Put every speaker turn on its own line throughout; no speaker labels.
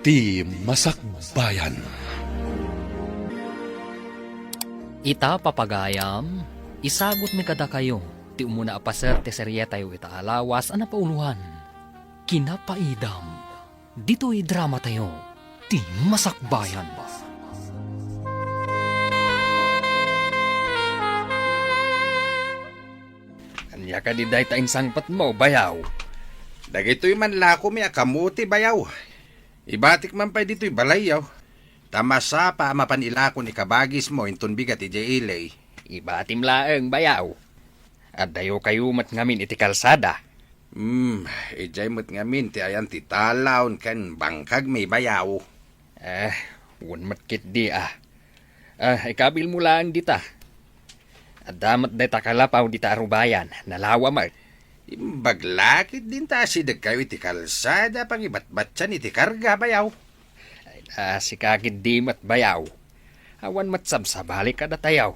Ti Masakbayan.
Ita papagayam, isagot mi kada kayo, ti umuna apaser ti serye tayo ita alawas ana pauluhan. Kinapaidam, dito'y drama tayo, ti Masakbayan. Anya ka di dahi ta insangpat mo, bayaw.
Dagitoy man lako mi akamuti bayaw. Ibatik man pa dito'y balayaw. Tamasa pa mapanila ko ni kabagis mo inton bigat iti ilay.
Ibatim laeng, bayaw. At dayo kayo mat ngamin iti kalsada.
Ijay mo't ngamin ti ayan ti talawon kan bangkag may bayaw.
Wun matkit di ikabil mo lang dita. At damat day takalapaw dita arubayan, nalawa mat.
Imbaglakit din ta sidag kayo iti kalsada pang ibatbatsan iti karga bayaw.
Si kakid di mat bayaw. Awan mat sabsabali ka datayaw.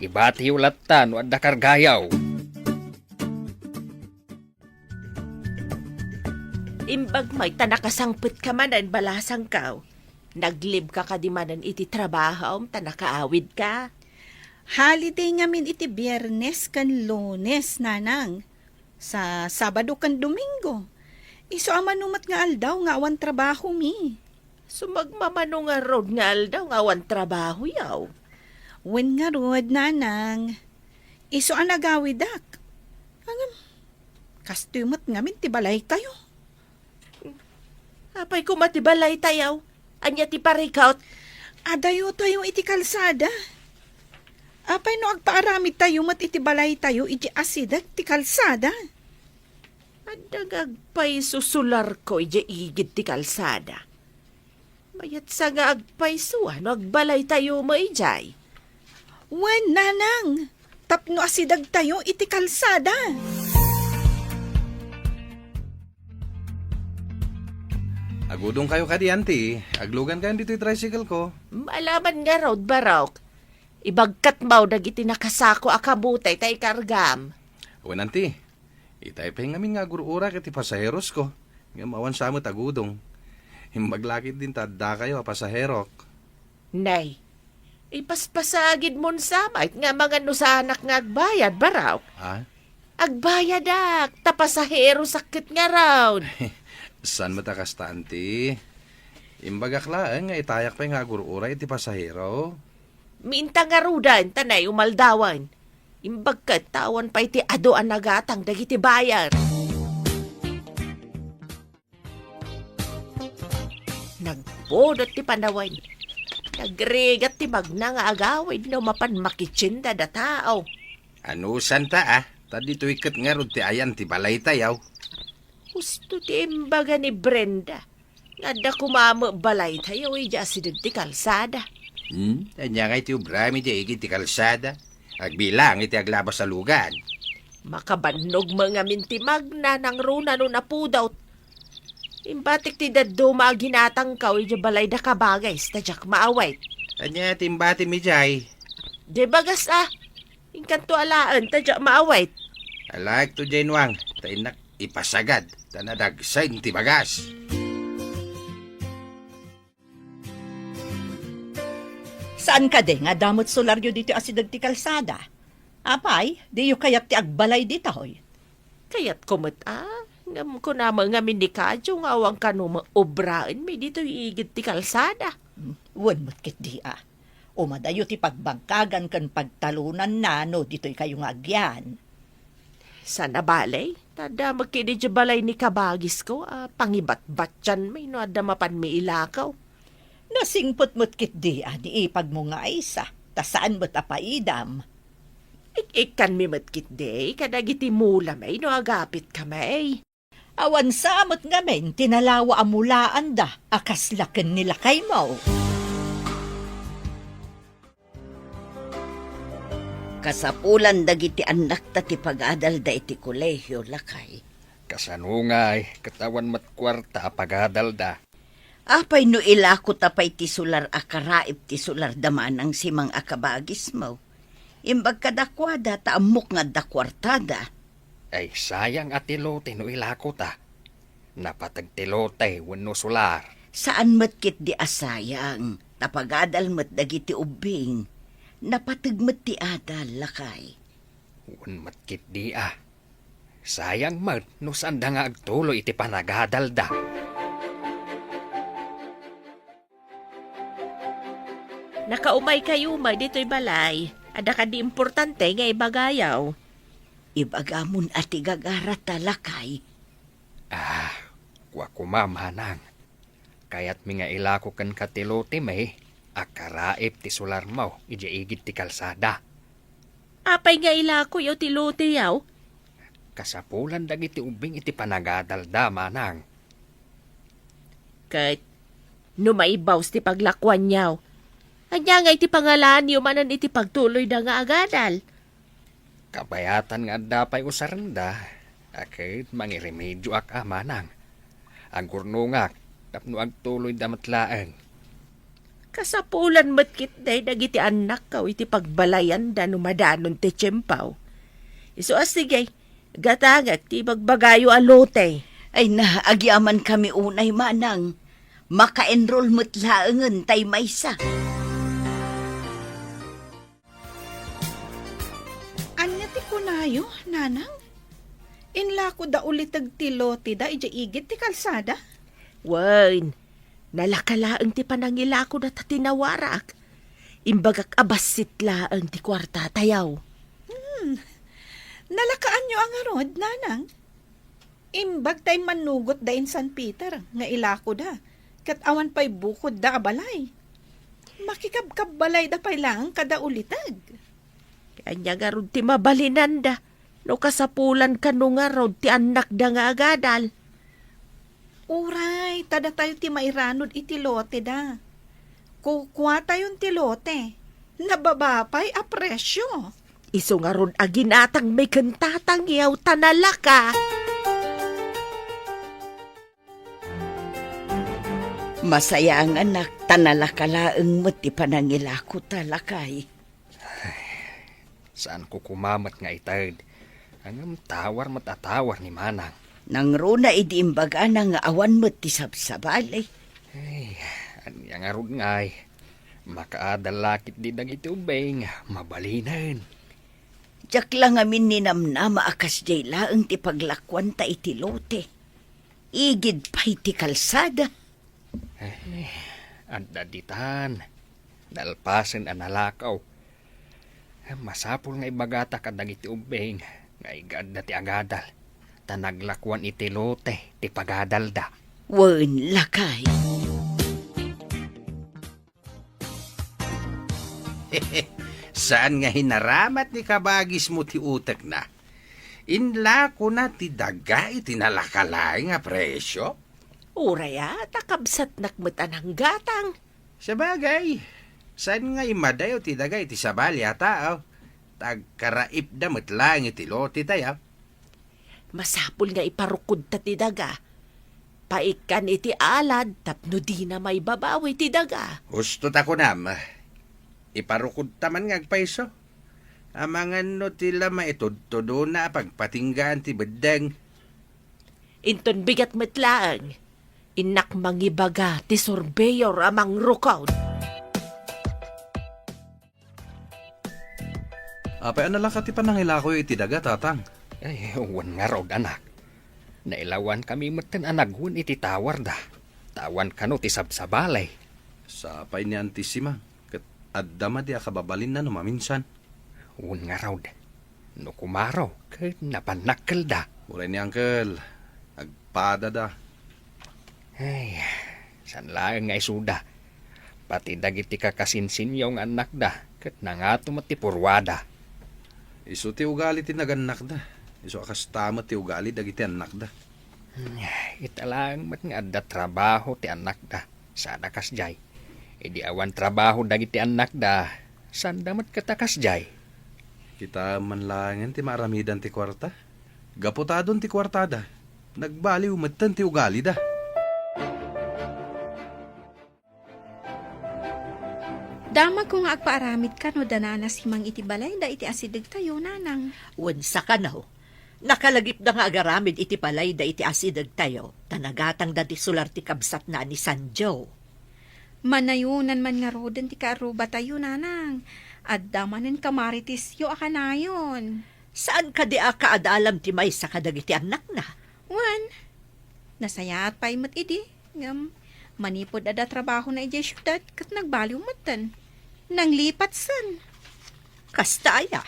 Ibati ulatan o adda kargayaw.
Imbag may tanakasangpit ka manan balasang kaw. Naglib ka kadimanan iti trabaho, tanakaawid ka.
Holiday ngamin iti Biyernes kan Lunes, nanang. Sa Sabado kan Domingo. Iso amanumat nga aldaw nga awan trabaho mi.
Sumagmamano nga road nga aldaw nga awan trabaho yaw.
Wen nga rod, nanang. Iso anagawidak. Kastumat ngamin tibalay tayo.
Apay kumatibalay tayaw. Anya ti parikaut.
Adayo tayo iti kalsada. Apay no agpaaramid tayo mat iti balay tayo iti asidag ti kalsada.
Adagagpay susular ko iti igid ti kalsada. Mayat sa nga agpay suwan agbalay tayo maijay.
Wen, nanang. Tapno asidag tayo iti kalsada.
Agudong kayo kadianti. Aglugan kayo dito'y tricycle ko.
Malaman nga road barok. Ibagkat maw dagiti nakasako akabutay tay kargam.
Wananti. Itay ngamin nga gurura kiti pasaheros ko. Nga mawan sa mo tagudong. Himbaglakit din tadda kayo pasaherok.
Nay, ipaspasagid mon samait nga mga nusanak nga agbayad baraw.
Ha?
Agbayad tapasahero sakit nga raw.
San matakas tanti? Imbagaklaan nga itayak pa nga gurura iti pasahero.
Minta nga rudan, tanay umaldawan. Imbagkat tawan pa iti ado ang nagatang dagiti bayar. Nagpodot ti panawan. Nagregat ti magna nga agawid no mapan makitsinda da tao.
Ano santa Tadi to ikat nga rod ti ayan ti balay tayaw.
Gusto ti imbaga ni Brenda. Nga kumamo balay tayo ija asidad ti kalsada.
Anya nga iti ubrami di igit ti kalsada. Agbilang iti aglabas sa lugan.
Makabannog mga mintimag na nang runa no napudaw. Imbatik ti daddo maaginatang kaw ija balay da kabagay stadyak maaway.
Anya timbati mi jay.
Di bagas Inkanto alaan tadyak maaway.
Alak to Jainwang. Tainak ipasagad. Tanadagsain ti bagas.
Saan ka de nga damot solaryo dito asidag ti kalsada? Apay, di yu kayat ti agbalay dita hoy.
Kayat kumot ngam ko naman nga minikadyo nga awang kanuma obraan may dito iigid ti kalsada.
Wan mo't kit di Umadayo ti pagbangkagan kan pagtalunan nano dito'y kayo nga agyan.
Sana balay? Tada magkini di balay ni kabagis ko, pangibat-bat dyan may no ada mapan mi ilakaw.
Nasingpot mo't kit di ni ipag mo nga isa, tasaan mo't apaidam.
Ikan mi matkit day, kadagiti mula may no agapit ka may.
Awan sa amot nga men, tinalawa amulaan da, akaslaken nila kay mo.
Kasapulan dagiti anak ta ti pagadal da iti kolehyo lakay.
Kasanungay, katawan mat kwarta pagadal da.
Apay no ilako tapay ti sular akaraip ti sular damanang simang akabagis mo. Imbag kadakwada taamok nga dakwartada.
Ay sayang ati lote no ilako ta. Napatagtilote wenno solar.
Saan matkit di asayang, tapagadal mat dagiti ubing, napatagmat ti adal lakay.
Wen matkit di Sayang mat no saan da nga agtuloy iti panagadal da.
Nakaumay kayo may dito'y balay. Ada ka di importante nga ibagayaw.
Ibagamon at igagara lakay.
Wa kumamanang. Kaya't mi nga ilako kan katilote may, akaraip ti solar mo, ijaigid ti kalsada.
Apay nga ilako yaw tilote yaw.
Kasapulan dagiti ubing iti panagadal da, manang.
Kahit numaibaws ti paglakwan yaw. Anya nga iti pangalan yaw manan iti pagtuloy da nga agadal.
Kabayatan nga dapay usaranda, akit mangiremedyo ak manang. Ang gurnungak, tapno agtuloy damatlaang.
Kasapulan matkit day dagiti anak kaw iti pagbalayan da numadanon ti tsempaw. Iso sige, gatangak ti bagbagayo alote.
Ay agyaman kami unay manang, maka-enroll mo't laangan tay maysa.
Anya ti kunayo, nanang? Inla ko da ulit tilote da ijaigit ti kalsada.
Wain, nalakalaang ti panangilako na tatinawarak. Imbagak abasit laang ti kwarta tayaw.
Nalakaan nyo ang arod, nanang. Imbag tay manugot da in San Peter, nga ilako da. Kat awan pa'y bukod da abalay. Makikabkab balay da pa'y lang kada ulitag.
Kanya nga ron ti mabalinanda. No kasapulan ka no nga ron ti anak da nga agadal.
Uray, tada tayo ti mairanod iti lote da. Kukuha tayong ti lote. Nababapay a presyo.
Iso nga ron aginatang may kantatang yaw tanalaka.
Masaya ang anak, tanalakalaang mo't ti panangilako talakay.
Saan ko kumamat nga itad? Ang tawar matatawar ni manang.
Nang runa idiimbaga na nga awan mo't ti sabsabalay.
Ay, anya nga ron ngay. Makaadalakit di dagiti ubeng, mabalinan.
Diyak lang amin ninamnama akas jay laang ti paglakwan ta iti lote. Igid pa iti kalsada.
Anda ditan. Dalpasen analakaw. Masapul nga ibagata ka dagiti ubeng, nga igad na ti agadal. Tanaglakwan iti lote, ti pagadal da.
Wen lakay.
Saan nga hinaramat ni kabagis mo ti utak na? Inla ko na ti daga iti nalakalay nga presyo?
Uraya, takabsat nakmatan ang gatang.
Sabagay, saan nga imadayo ti daga iti sabali ata, tagkaraip da matlang iti lote tayo.
Masapul nga iparukod ta ti daga. Paikan iti alad, tapno di na may babawi ti daga.
Gusto ta ko nam, iparukod taman nga agpaiso. Amangan no tila maitudtudo na pagpatinggaan ti bedeng.
Inton bigat metlaang. Inak mangibaga ti surveyor amang rukaw.
Apay anala ka ti panangilako iti daga, tatang.
Ay, wan nga raw anak. Nailawan kami matan anaghun iti tawar da. Tawan kano ti sabsabalay.
Sapay ni Antisima, kat addama di akababalin na numaminsan.
Wan nga raw da. No kumaraw, kahit napanakal da.
Uray ni Uncle, agpada da.
Ay, san lang nga isuda. Pati dagiti kakasinsin yung anak da, kat nangato mati purwada.
Isu ti ugali ti naganak da. Isu akas tama ti ugali dagiti anak da.
Italang mat nga adda trabaho ti anak da. Sana kasjay. Idi awan trabaho dagiti anak da. Sanda mat katakas jay.
Kita manlangan ti maramidan ti kwarta. Gaputadon ti kwartada. Nagbaliw matan ti ugali da.
Dama ko nga agpaaramid ka no danana si mang iti balay da iti asidig tayo, nanang.
Wen sa kanaw. Nakalagip da nga agaramid iti palay da iti asidag tayo, tanagatang da ti sular ti kabsat na ni Sanjo.
Manayunan man nga roden ti kaaruba tayo, nanang. At damanin kamaritis yo akanayon.
Saan ka di kaadalam ti may sa kadagiti anak na?
Wan, nasayat pa'y mat idi. Ngam, manipod ada trabaho na ijay syudad kat nagbaliw matan. Nang lipat san.
Kastaya.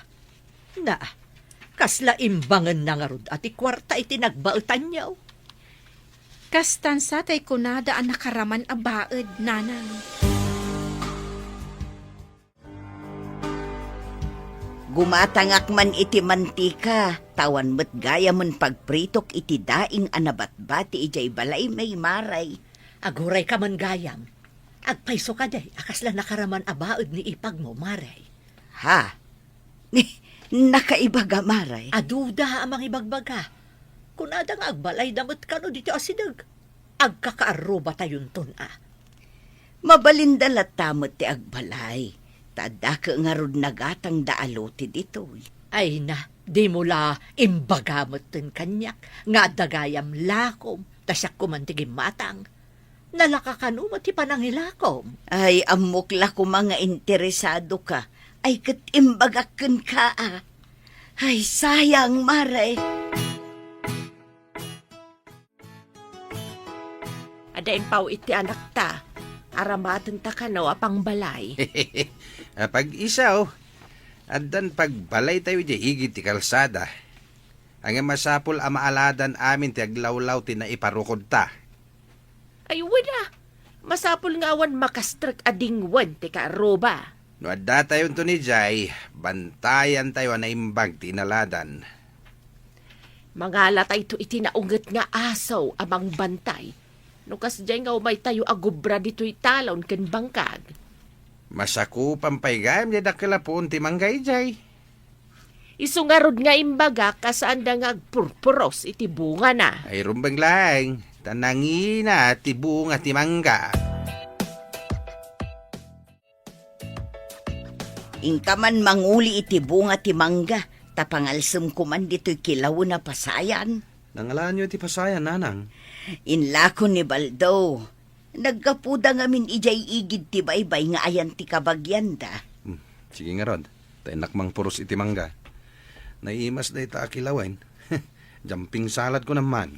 Na, kasla imbangan na nga rod at ikwarta iti nagbaetan niyaw.
Kastansa tay kunada ang nakaraman abaed, nanang.
Gumatangak man iti mantika, tawan met gaya man pagpritok iti daing anabatbati ijay balay may maray.
Aguray ka man gayam. Agpaiso ka day, akasla nakaraman abaed ni ipag mo, maray.
Ha? Nakaibaga maray?
Aduda amang ibagbaga. Kunada nga agbalay damot kano dito asidag. Agkakaaruba tayon ton
Mabalindalat tamot ti agbalay. Tada ka nga rod nagatang daalote dito.
Ay na, di mula imbagamot ton kanyak. Nga dagayam lakom, tasyak kumantigim matang. Nalakakanuma ti panangilakom.
Ay, amukla ko mga interesado ka. Ay, kat imbagakan ka Ay, sayang maray.
Adain pao iti anak ta. Aramatan ta kano apang balay.
Pag isaw, adan pagbalay tayo di higit ti kalsada. Ang masapol amaaladan amin ti aglawlaw ti naiparukod ta.
Ay, wala. Masapul nga awan makastrek adingwan ti kaaruba.
No adda tayo to ni Jay, bantayan tayo na imbag ti inaladan.
Mangala tayo iti naunget nga asaw amang bantay. No kas dyan nga umay tayo agubra dito'y talon ken bangkag.
Masakupan pa'y gayam di dakilapon ti manggay Jay.
Isungarod nga imbaga kasaan da nga agpurpuros iti bunga na.
Ay rumbang lang, tanangina ti bunga ti mangga.
Ingka man manguli iti bunga ti mangga, tapangalsem ko man dito'y kilaw na pasayan.
Nangalaan nyo ti pasayan, nanang.
Inlako ni Baldo. Nagkapuda ngamin ijay igid ti baybay nga ayan ti kabagyan da.
Sige nga rod, tainak mang puros iti mangga. Naiimas na ita akilawain. Jumping salad ko naman.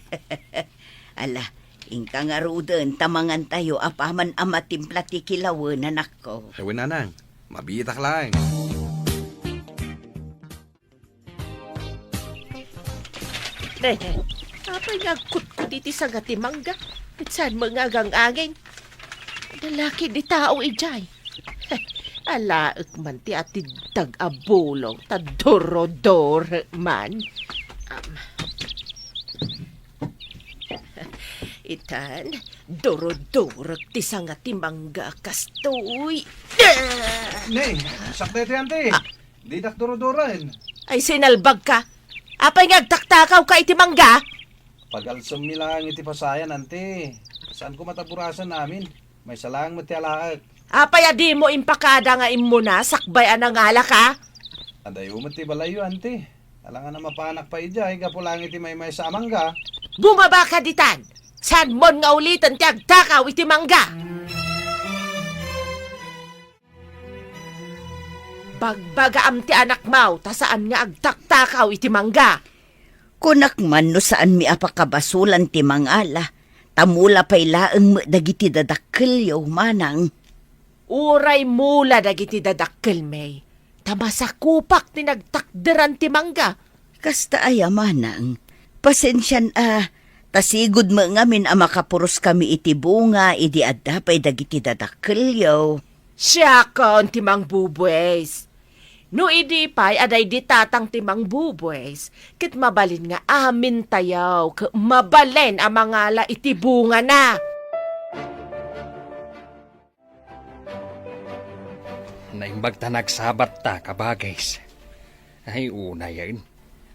Ala, ingka nga ruden, tamangan tayo apaman amatimpla ti kilawan anak ko.
Ewan nanang, mabitak lang.
Apay nga kutkut iti sagati mangga. At saan mga gang-aging? Lalaki di tao ijay. Alaak man ti ati tag-abulong, tadorodor man. Itan, dorodorok ti sangati mangga kastoy.
Nay, sakta ito yan, te. Di dakdoro-doran.
Ay sinalbag ka. Apay nga agtaktakaw ka iti mangga?
Pag-alsam nila ang iti pasayan, ante. Saan ko mataburasan namin? May salang matialaak.
Apay adi mo impakada nga imo na, sakbay anangala ka?
Aday umati balayo, ante. Alangan na mapanak pa ijay, gapulang iti may sa amangga.
Bumaba ka ditan! Saan mon nga ulitan ti agtakaw iti mangga? Bagbaga ti anak mau, ta saan nga agtaktakaw iti mangga?
Kunak man no saan mi apakabasulan ti mangala, tamula pay laeng mo dagiti dadakkelyo manang.
Uray mula dagiti dadakkel may. Tamasakupak ti nagtakderan ti mangga.
Kasta aya manang, pasensyan tasigod mo ngamin makapuros kami iti bunga, idi adda pay dagiti dadakkelyo.
Siya kon ti mang bubwes. No idi pa'y aday ditatang ti mang bubwes, kit mabalin nga amin tayaw, mabalin ang mga la iti bunga na.
Naimbag ta nagsabat ta, kabagays. Ay, una yan.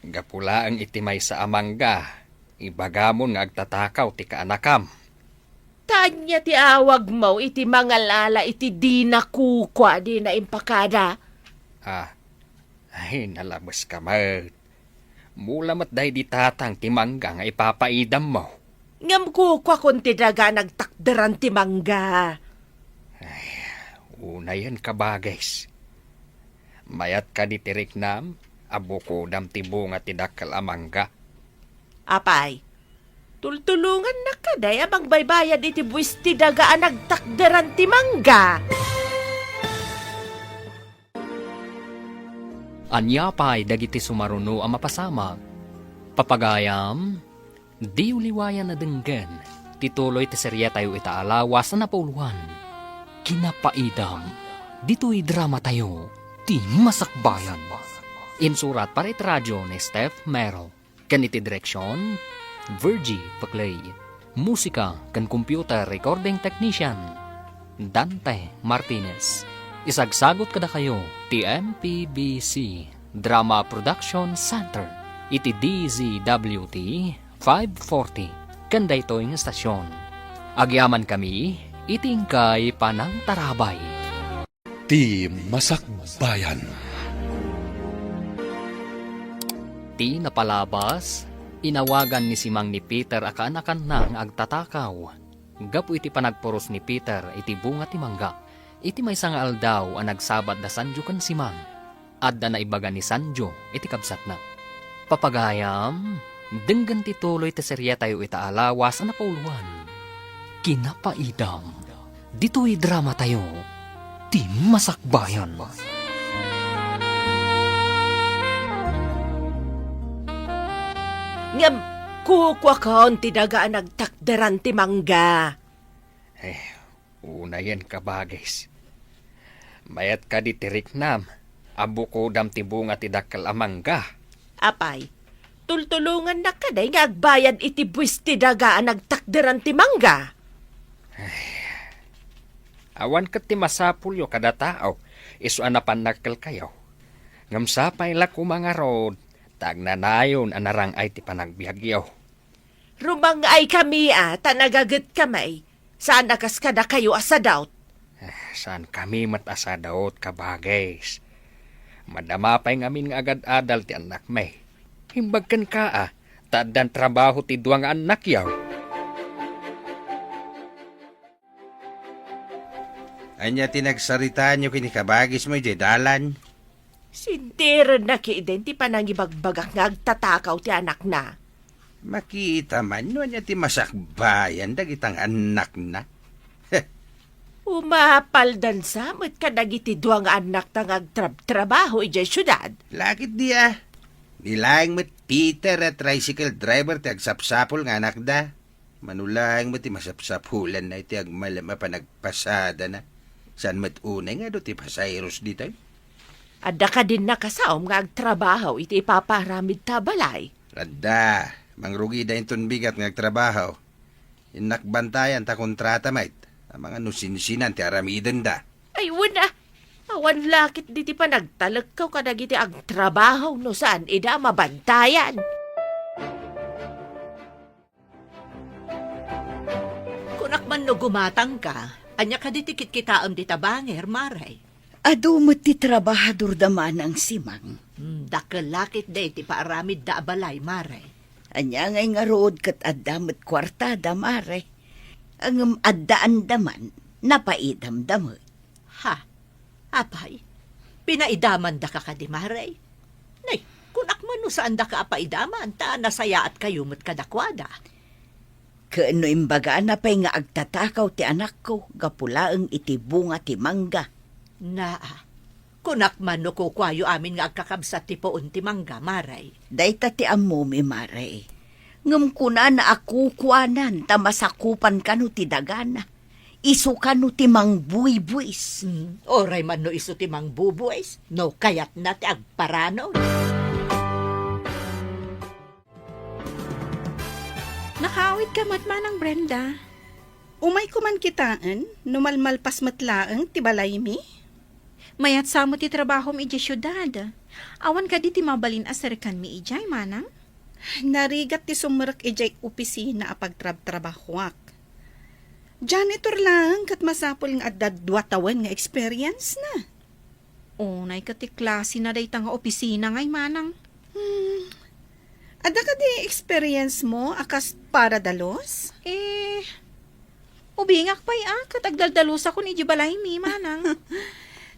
Gapula ang itimay sa amangga. Ibagamon nga agtatakaw ti kaanakam.
Tanya ti awag mo, iti mga lala, iti di na kukwa, di na impakada.
Ay, nalabas ka mat. Mula mat day di tatang timangga nga ipapaidam mo.
Ngam ko kwa kunti daga nagtakderan ti mangga.
Una yan ka bagays. Mayat ka di tirik nam, abo ko dam tibunga tidakal amangga.
Apay, tultulungan na ka day abang baybayad iti buwis ti daga nagtakderan ti mangga.
Anya pa'y dagiti sumaruno ang mapasama. Papagayam, di uliwayan na denggen, tituloy ti serya tayo itaalawas na napauluhan. Kinapaidam, dito'y drama tayo, ti masakbayan. Insurat para iti radyo ni Steph Merrill. Kaniti direksyon, Virgie Paclay. Musika kan computer recording technician, Dante Martinez. Isagsagot kada kayo, ti MPBC Drama Production Center, iti DZWT 540, kanda ito yung estasyon. Agyaman kami, itingkay panang tarabay.
Ti Masakbayan.
Ti napalabas, inawagan ni Simang ni Peter akanakan nang agtatakaw. Gapu iti panagpuros ni Peter, iti bunga ti mangga. Iti may nga aldaw ang nagsabat da Sanjo kan Simang. Adda na ibaga ni Sanjo, iti kabsat na. Papagayam, denggan ti tuloy ti serya tayo itaalawas na napauluan. Kinapaidam, dito'y drama tayo, ti masakbayan.
Ngam kukwa kaon ti daga nagtakderan ti mangga.
Una yan ka bagays. Mayat ka di tirik nam, abo ko dam tibunga ti dakal amangga.
Apay, tultulungan na ka day nga agbayad iti buwis ti daga nagtakderan ti mangga.
Awan kat ti masapulyo kada tao, isuan na panakkel kayo. Ngamsapay la ko mga road, tagnanayon anarang ay ti panagbiagyaw.
Rumang ay kami tanagagat kamay. Saan nakas kada kayo asadaut?
Saan kami matasa daot ka bagays? Madamapay ngamin nga agad-adal ti anak may. Himbagkan ka taadan trabaho ti duwang anak yaw.
Anya tinagsaritaan nyo kinikabagis mo, dalan.
Sintiran na kiiden ti panangibagbagak nga agtatakaw ti anak na.
Makita man no anya ti masakbayan dagitang anak na.
Umapaldan sa mo't kadagiti duwang anak tang agtrabaho ijay syudad.
Lakit diya. Nilaing mo't Peter at tricycle driver ti agsapsapol nga anak da. Manulaing mo't ti masapsapulan na iti agmalama pa nagpasada na. San mo't unay nga do ti pasayros dito?
Adda ka din nakasaom nga agtrabaho iti ipaparamid tabalay.
Radda, mangrugi da inton bigat nga agtrabaho. Inakbantayan ta kontrata mait. Ang mga nusinsinan ti aramidan da.
Ay, wala. Awan lakit diti pa nagtalagkaw kadagiti agtrabaho no saan ida mabantayan.
Kunak man no gumatang ka, anya ka ditikit kitaam di tabanger, maray.
Adu mo ti trabahador daman ang Simang.
Dakalakit day ti paaramid da abalay, maray.
Anya ngay nga rood kat addamat kwartada, mare. Ang addaan daman, napaidam damot.
Ha? Apay? Pinaidaman da ka ka di, maray? Nay, kunak man no saan da ka apaidaman, ta nasaya at kayo mo't kadakwada.
Kaano imbaga na pa'y nga agtatakaw ti anak ko, gapulaang iti bunga ti mangga.
Naa, kunak man no kukwayo amin nga agkakabsat ti poon ti mangga, maray.
Dayta ti amumi, mare. Ngam kuna na akukwanan, tamasakupan ka no ti dagana. Isu ka no ti mangbuy-buys.
Oray man no iso ti mang bubues, no kayat na ti agparano.
Nakawit ka matmanang Brenda. Umay ko man kitaan, numalmalpas matlaang ti balay mi. Mayat sa mo ti trabaho mi iti syudad. Awan ka di ti mabalin asarikan mi ijay manang. Narigat ti sumurak ijay opisina apagtrab-trabahwak. Janitor lang kat masapol nga adadwatawan nga experience na. Unay ka ti klase na day nga opisina ngay manang. Ada ka di experience mo akas para dalos?
Ubingak pa'y kat agdaldalos ako ni Jibalay mi, manang.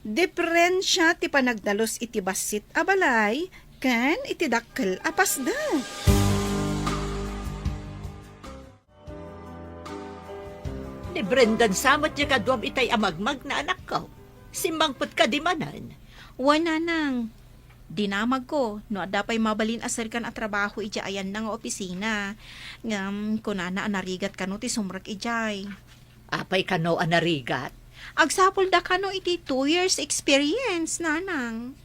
Diferensya ti panagdalos iti basit abalay, kan iti dakkel apas da.
Ni Brendan samat niya kadwam itay amagmag na anak ko. Simbangpot ka di manan.
Uwan, nanang. Dinamag ko, no adapay mabalin asar kan at trabaho ija ayan na nga opisina. Ngam, kunana anarigat kano ti sumrak ijay.
Apay ka no anarigat.
Agsapol da kano iti 2 years experience, nanang.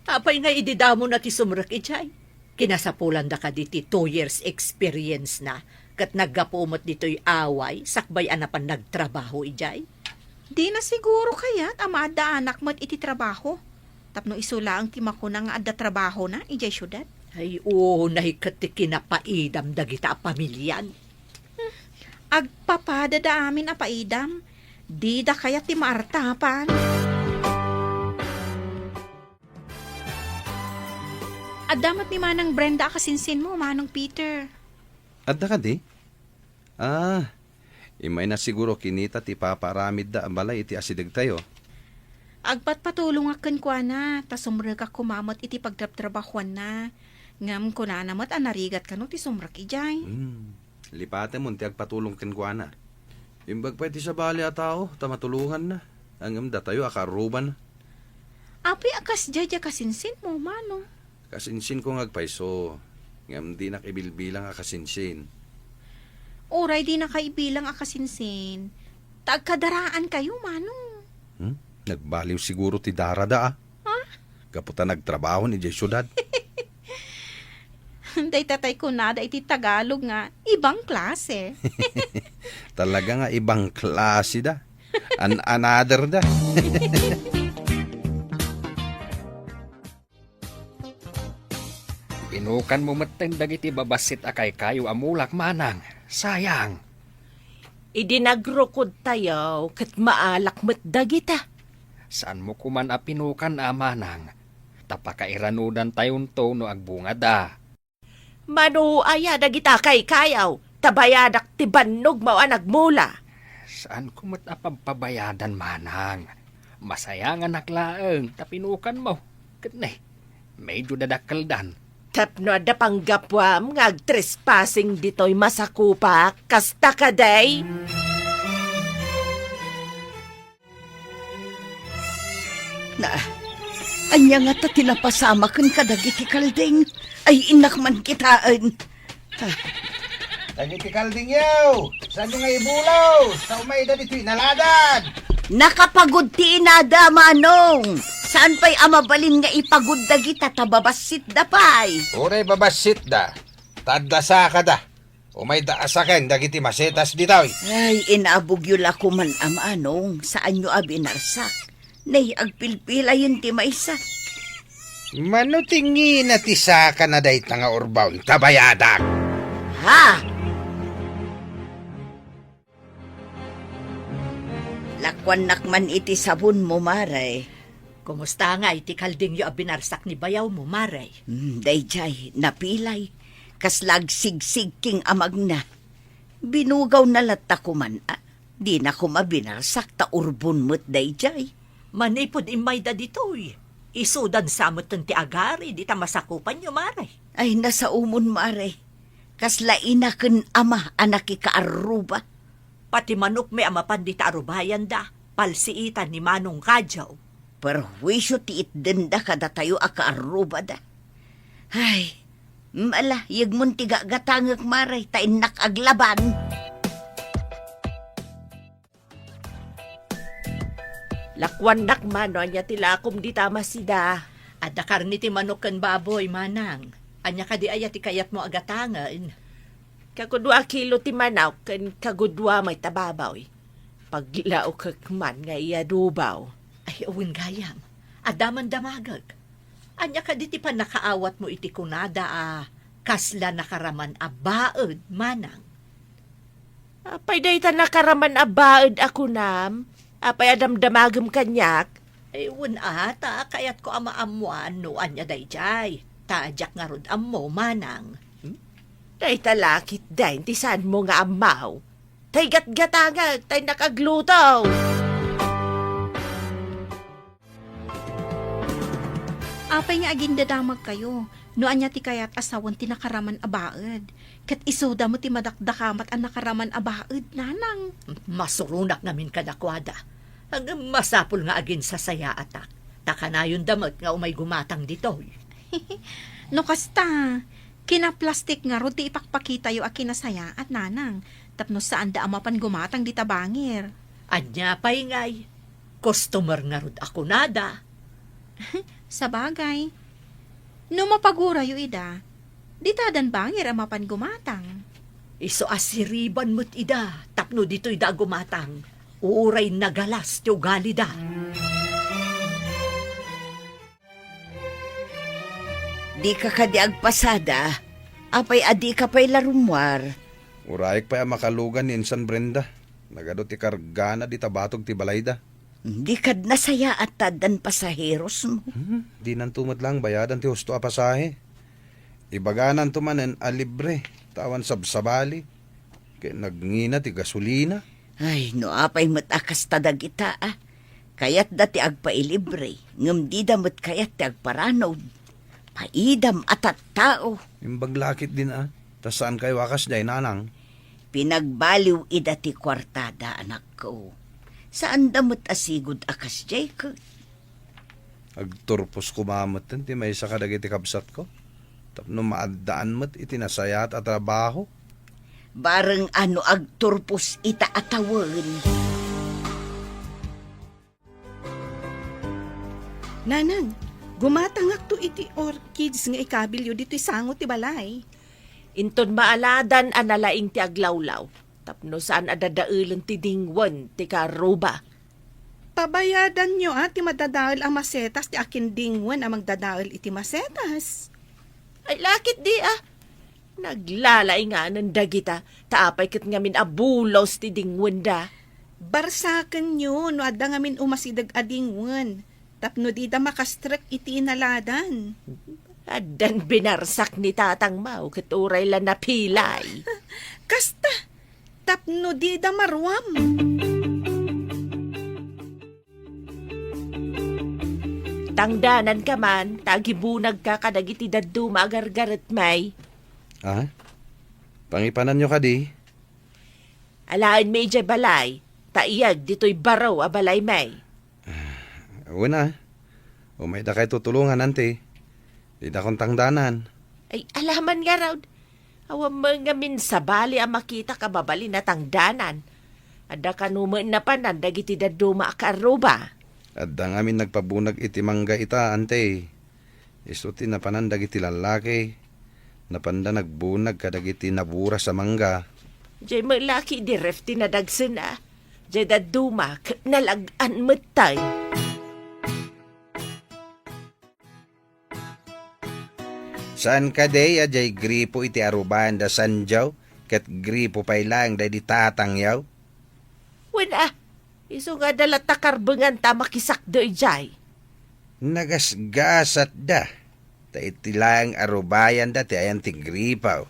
Apay nga ididamo na ti sumrak ijay. Kinasapulan da ka diti 2 years experience na. Kat naggapumot dito'y away, sakbay anapan nagtrabaho ijay.
Di na siguro kaya't amaada anak mo't iti trabaho. Tapno isula ang timako na nga adda trabaho na, ijay syudad.
Ay, oo, nahikat ti kinapaidam dagita a pamilyan.
Agpapada da amin a paidam. Di da kaya ti maartapan. Adamat ni Manang Brenda kasinsin mo, Manong Peter.
Adda ka di? Imay na siguro kinita ti paparamid da ang balay iti asidag tayo.
Agpatpatulong akan kwa na, tas sumrag ka kumamot iti pagtrabtrabahuan na. Ngam ko na namat anarigat ka no ti sumrak ijay.
Lipate mo ti agpatulong kenkwana. Imbag pa iti sa bali a tao, tamatulungan na. Ang amda tayo akaruban.
Api akas jadya kasinsin mo, Manong.
Kasinsin ko ngagpaiso. Ngam di nakibilbilang akasinsin.
Oray di na kaibilang akasinsin. Tagkadaraan kayo, Manong.
Nagbaliw siguro ti Darada Kaputa nagtrabaho ni Jay Syudad.
Day tatay ko na, iti Tagalog nga, ibang klase.
Talaga nga ibang klase da. Another da.
Pinukan mo matendag iti babasit akay kayo amulak, manang. Sayang.
Idinagrukod tayo, kat maalak met dagita.
Saan mo kuman a pinukan, manang? Tapakairanudan tayon to no agbunga da.
Manuaya dagita kay kayaw, tabayadak ti bannog mao a nagmula.
Saan ko mat apabayadan, manang? Masaya nga naklaeng, tapinukan mo. Katne, medyo dadakaldan.
Tapno da panggapwam ngag trespassing ditoy masakupa, kasta kaday.
Anya nga ta tinapasama kan kadagiti kalding. Ay inak man kitaan.
Dagiti kalding yaw! Saan nyo nga ibulaw? Sa umay da dito'y naladan!
Nakapagod ti inada, Manong. Saan pa'y amabalin nga ipagod dagita tababasit da pa'y?
Uray babasit da. Tadasa ka da. Umay da asaken dagiti masetas dito'y.
Ay, inaabugyo la ko man Manong. Saan nyo abinarsak? Nay, agpilpilayin ti maysa.
Manutingi na tisaka na day nga urbaon tabayadak.
Ha? Lakwan nakman iti sabon mo, Maray.
Kumusta nga iti kalding yo abinarsak ni bayaw mo, Maray?
Dayjay, napilay. Kaslag sigsig king amag na. Binugaw na latta ko man. Di na ko mabinarsak ta urbon mo't dayjay.
Manipod imay da ditoy. Isudan samot ti agari, di ta masakupan nyo, Maray.
Ay, nasa umon, Maray. Kasla inaken ama anak ikaaruba.
Pati manok may amapan di ta arubayan da. Palsiitan ni Manong Kadyaw.
Perwisyo ti itdenda kada tayo akaaruba da. Ay, mala, yagmun tiga gatangak, Maray, ta inak aglaban.
Lakwan nakmano anya tilakom di tama sida.
Adda karni ti manok ken baboy, manang. Anya ka di aya ti kayat mo agatangan.
Kagudwa kilo ti manaw, ken kagudwa may tababaw. Paglao kakman nga iya dubaw.
Ay, uwin gayam. Adaman damagag. Anya ka di ti pa nakaawat mo iti kunada kasla nakaraman baed, manang.
Apay day ta nakaraman abaed ako nam. Apay adamdamagam kanyak.
Ay, uwin ata, kayat ko amaamuan no anya dayjay. Tajak nga rod ammo, manang.
Tay talakit dahin, ti saan mo nga amaw. Tay gat-gatanga, tay nakagluto.
Apay nga agin dadamag kayo. Noan niya ti kayat asawan ti nakaraman abaed. Kat isoda mo ti madakdakamat ang nakaraman abaed, nanang.
Masurunak namin kadakwada. Hanggang masapul nga agin sa saya atak. Taka na yung damot nga umay gumatang dito.
No kasta, kinaplastik nga ro ti ipakpakita yo a kinasaya at nanang. Tapno saan da amapan gumatang di tabangir.
Anya pa'y ngay. Customer nga rod ako nada.
Sa bagay. No mapagura yo ida, di tadan bangir amapan gumatang.
Iso asiriban mo't ida. Tapno dito ida gumatang. Uuray nagalas tiyo galida.
Di ka kadiag pasada, apay adi ka pa'y larumwar.
Uraik pa makalugan ni Insan Brenda. Nagado ti kargana di tabatog ti balayda.
Di kad nasaya at tadan pasaheros mo.
Di nan tumad lang bayadan ti husto a pasahe. Ibaganan tumanen a libre. Tawan sabsabali. Kaya nagngina ti gasolina.
Ay, no apay matakas tadag ita ah. Kayat dati agpailibre. Ngam di damot kayat ti agparanob. Paidam at tao.
Imbaglakit din ah. Tas saan kayo wakas day nanang?
Pinagbaliw ida ti kwartada anak ko. Saan damot asigod akas jay ko?
Agturpos kumamot ti may isa kadag iti kabsat ko. Tapno maadaan mo't itinasayat at trabaho.
Bareng ano agturpos ita atawan.
Nanang, gumatangak to iti orchids nga ikabilyo dito'y sangot ti balay.
Inton maaladan analaing ti aglawlaw. Tapno saan adadailan ti dingwan ti karuba.
Pabayadan nyo ti madadaal ang masetas ti akin dingwan ang magdadaal iti masetas.
Ay lakit di ah. Naglalay nga ng dagita. Taapay kat ngamin abulos ti dingwan da.
Barsakan nyo no adda ngamin umasidag adingwan. Tapno di da makastrek iti inaladan.
Adan binarsak ni Tatang Mau kat uray la napilay.
Kasta, tapno di da marwam.
Tangdanan ka man, tagibunag ka kadagiti daddu magargaret may.
Ah? Pangipanan nyo ka di?
Alaan may jay balay, taiyag dito'y baraw a balay may.
Una. Umay da kayo tutulungan ante. Di da kong tangdanan.
Ay alaman nga raw, awam mga minsabali ang makita kababali na tangdanan. Ada kanuman na panan dagiti daddu maakaruba.
At da ngamin nagpabunag iti mangga ita ante. Isto ti napanandag iti lalaki. Napanda nagbunag kadagiti nabura sa mangga.
Jay malaki di ref tinadagsin ah. Jay daduma nalagan matay.
Saan ka day ajay gripo iti arubahan da sanjaw? Kat gripo pa'y lang da di tatangyaw?
Wala, iso nga dala takarbengan ta makisakdo ijay.
Nagasgasat da. Ta iti lang arubayan da ti ayan ti gripaw.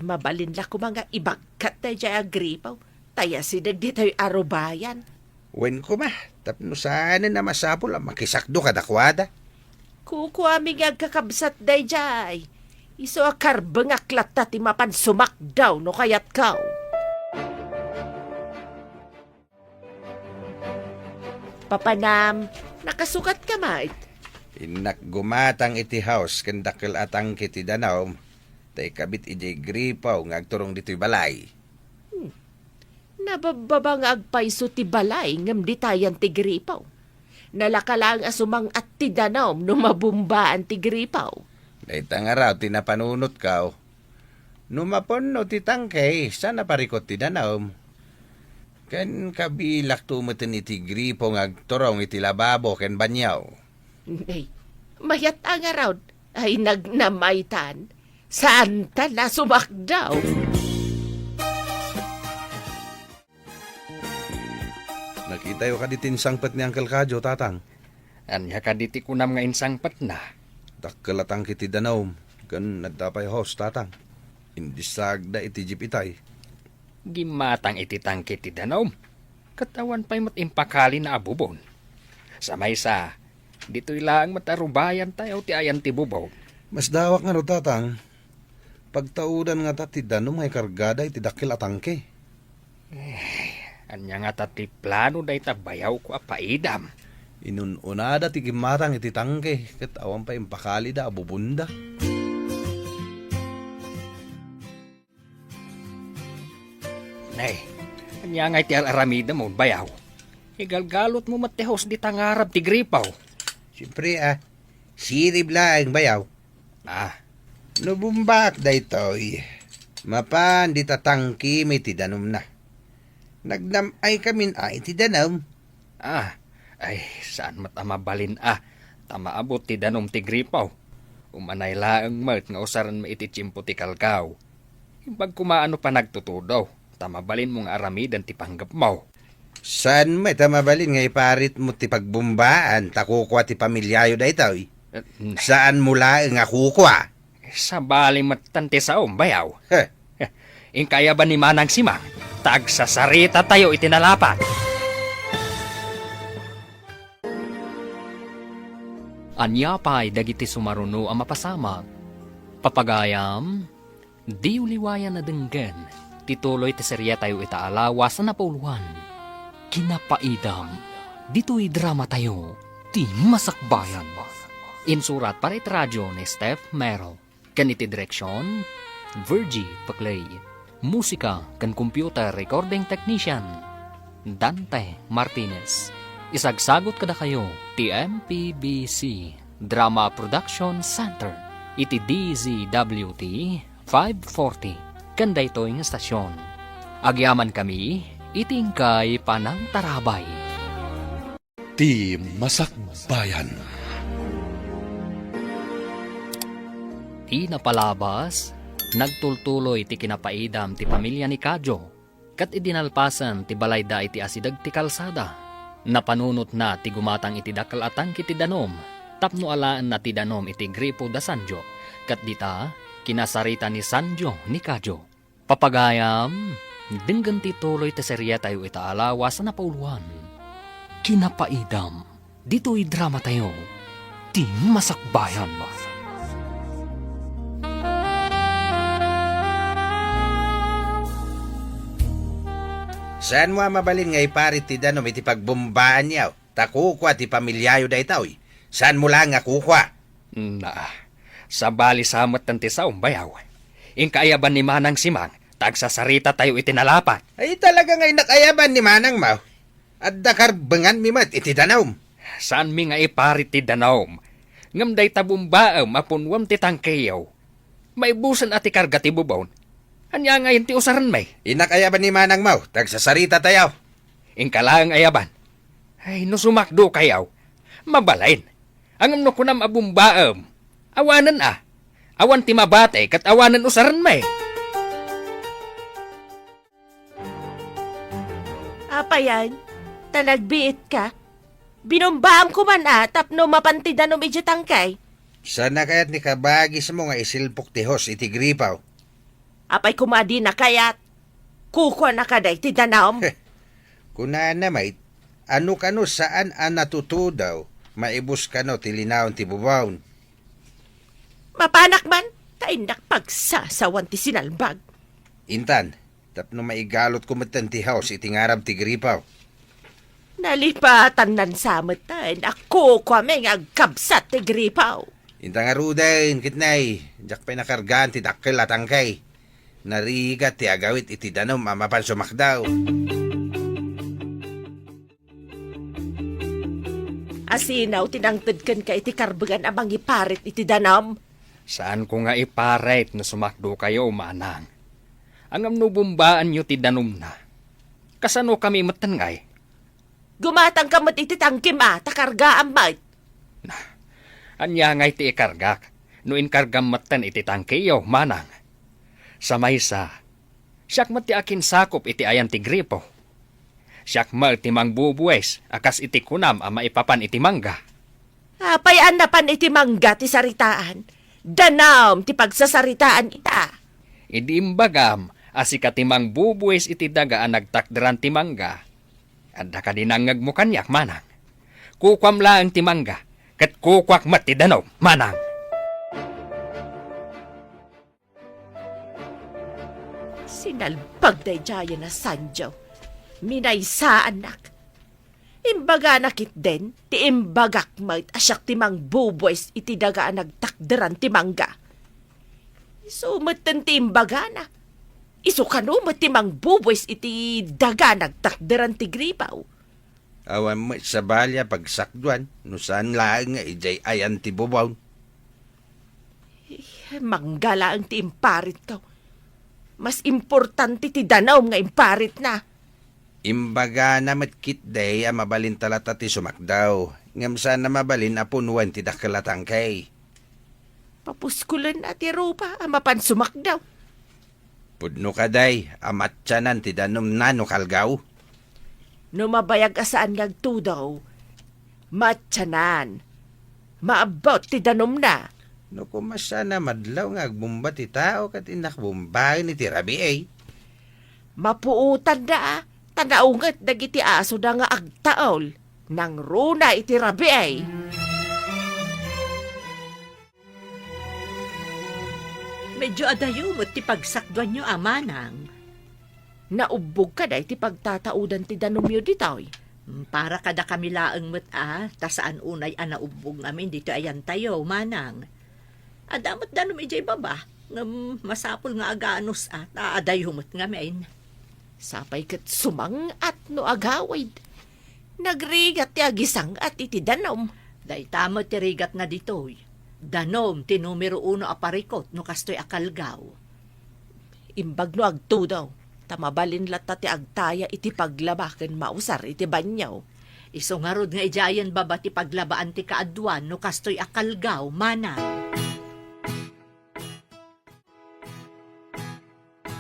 Mabalin la ko mga ibagkat na ijay agripaw. Taya sidag di tayo arubayan.
Wen ko ma, tapno saan na masapol ang makisakdo kadakwada.
Kukuha mi nga kakabsat da ijay. Iso akarbeng aklat ta ti mapan sumakdaw no kayat kaw. Papanam, nakasukat ka mait.
Inak gumatang iti house kandakil atang kiti danaw. Tay kabit ijay gripaw ngagturong dito'y balay.
Nabababa nga agpaiso ti balay ngam di tayan ti gripaw. Nalakalang asumang at ti danom no mabumbaan ti gripaw.
Daytang araw tinapanunot kaw. Numapon no ti tangkay, sana parikot ti danaw. Ken kabilak tumutin iti gripo ngagturong iti lababo ken banyaw.
Ay, mayat ang araw ay nagnamaitan. Saan ta na sumakdaw?
Nakita yo ka di tinsangpat ni Uncle Kadyo, tatang.
Anya ka diti kunam nga insang pat na.
Dakkelatang kiti danom, kan nadapay host tatang. Indisagda iti jeep itay.
Gimatang iti tangke ti danom. Katawan pa'y matimpakali na abubon. Sa maysa, dito'y laang matarubayan tayo ti ayan ti bubaw.
Mas dawak nga no tatang. Pagtaudan nga ta ti danom ay kargada iti dakkelatangke.
Anya nga ti plano day tabayaw ko apaidam.
Inununada ti gimatang iti tangke, ket awan pa impakali da abubunda.
Nay, anya nga ti aramida mo bayaw. Igalgalot mo matehos di tangarab ti gripaw.
Siyempre sirib lang bayaw. Nubumbak da ito'y. Mapan di tatangki may tidanom na. Nagnamay kamin ti danom.
Ay, saan matamabalin tamaabot ti danom ti gripaw. Umanay laang mat nga usaran maiti tsimpo ti kalkaw. Pag kumaano pa nagtutudaw, tamabalin mong aramidan ti panggap mo.
Saan may tamabalin nga iparit mo ti pagbumbaan takukwa ti pamilyayo da ito'y? Saan mula nga kukwa?
Sa bali matante sa bayaw.
Heh.
Kaya ba ni Manang Simang, tagsasarita tayo itinalapat. Anya pa'y dagiti sumaruno ang mapasama. Papagayam, di uliwayan na denggen, tituloy ti serya tayo itaalawas na napauluhan. Kinapaidam, dito'y drama tayo, ti masakbayan. Insurat para iti radyo ni Steph Merrill. Kaniti direksyon, Virgie Paclay. Musika kan computer recording technician, Dante Martinez. Isagsagot kada kayo, TMPBC Drama Production Center. Iti DZWT 540. Kanda ito yung estasyon. Agyaman kami, itingkay panang tarabay.
Ti Masakbayan.
Ti napalabas, nagtultuloy ti kinapaidam ti pamilya ni Kadyo, kat idinalpasan ti balayda iti asidag ti kalsada. Napanunot na ti gumatang iti dakalatang kiti danom, tapno alaan na ti danom iti gripo da Sanjo, kat dita kinasarita ni Sanjo ni Kadyo. Papagayam, dinggan ti tuloy ti serya tayo itaalawas na napauluhan. Kinapaidam, dito'y drama tayo, ti masakbayan.
Saan mo mabalin nga iparit ti danom iti pagbumbaan niyaw? Takukwa ti pamilyayo da itaw. Saan mo lang nga kukwa?
Sa bali samot tanti sa bayaw. Kaayaban ni Manang Simang, tagsasarita tayo itinalapat.
Ay talaga nga'y nakayaban ni Manang Mau. At dakarbangan mi mat iti danom.
Saan mi nga iparit ti danom? Ngamday tabumbaam apunwam ti tangkayaw. May busan at ikarga ti bubawon. Anya ngayon ti usaran may.
Inakayaban ni Manang Mau, tagsasarita tayo.
Kalang ayaban. Ay, no sumakdo kayaw. Mabalain. Ang no kunam abumbaam. Awanan Awan ti mabate kat awanan usaran may.
Apa yan? Talagbiit ka? Binombaam ko man tapno mapantidanom iti tangkay.
Sana kaya't ni kabagis mo nga isilpok ti hos iti gripaw.
Apay kumadi na kayat. Kukwa na kaday ti danom.
Kuna na mait, ano kano saan natutudaw, maibus kano ti linawon ti bubawon.
Mapanak man, taindak pagsasawan ti sinalbag.
Intan, tapno maigalot ko matan ti house iti ngarab ti gripaw.
Nalipatan nan samot tayo, ako kwa may agkabsat ti gripaw.
Intan nga rudain, kitnay, jak pa nakargaan ti dakkel at angkay. Narigat ti agawit iti danom amapan sumakdaw.
Asinaw, tinangtad kan ka iti karbagan amang iparit iti danom.
Saan ko nga iparit na sumakdo kayo, Manang? Ang amnubumbaan nyo ti danom na. Kasano kami matangay?
Gumatang ka mat iti tangkim takarga amay.
Anya ngay ti ikargak, no inkargam matan iti tangkiyo, Manang. Sa maysa, siyak mati akin sakop iti ayan ti gripo. Siyak mal ti mangbubuwes, akas iti kunam ang maipapan iti mangga.
Apayaan na pan iti mangga ti saritaan. Danam ti pagsasaritaan ita.
Idi imbagam, asika timang bubuwis iti daga ang nagtakderan timangga. Adda ka dinangag mo kanyak, manang. Kukwam laang timangga, kat kukwak mati danaw, manang.
Sinalpag day jaya na Sanjo. Minaysa anak. Imbaga nakit den, ti imbagak mait asyak timang buboys iti dagaan nagtakderan timangga. Sumatan ti imbaga na. Isukanumat timang buboys iti daga nagtakderan ti gripaw.
Awan mo sa balya pagsakduan, no saan laang nga ijay ayan ti bubaw.
Manggala ang ti imparit ko. Mas importante ti danaw nga imparit na.
Imbaga na matkit day a mabalin talata ti sumakdaw. Ngam saan na mabalin apunuan ti dakalatang kay.
Papuskulan na ti rupa amapan sumakdaw.
Pudno ka day, amatsanan ti danom na no kalgaw.
No mabayag asaan ngagtudaw, matyanan, maabot ti danom na.
No kumasa na madlaw nga agbumba ti tao kat inakbumbahin ni ti rabi ay.
Mapuutan na, tanaungat dagiti aso da nga agtaol, nang runa iti rabi ay.
Medyo adayo mo't ti pagsakduan nyo, manang.
Naubog ka da iti pagtataudan ti danom yo ditoy.
Para kada kami laang mo't tasaan unay naubog namin dito ayan tayo, manang. Adamot danom ijay baba, ngam masapol nga aganos adayo mo't ngamin.
Sapay kat sumang at no agawid. Nagrigat ti agisang at iti danom.
Day tamo ti rigat na ditoy. Danom ti numero 1 aparikot no kastoy akalgaw.
Imbag no agtudaw, tamabalin lata ti agtaya iti paglabaken mausar iti banyaw.
Isungarod nga ijayan baba ti paglabaan ti kaadwan no kastoy akalgaw, manang.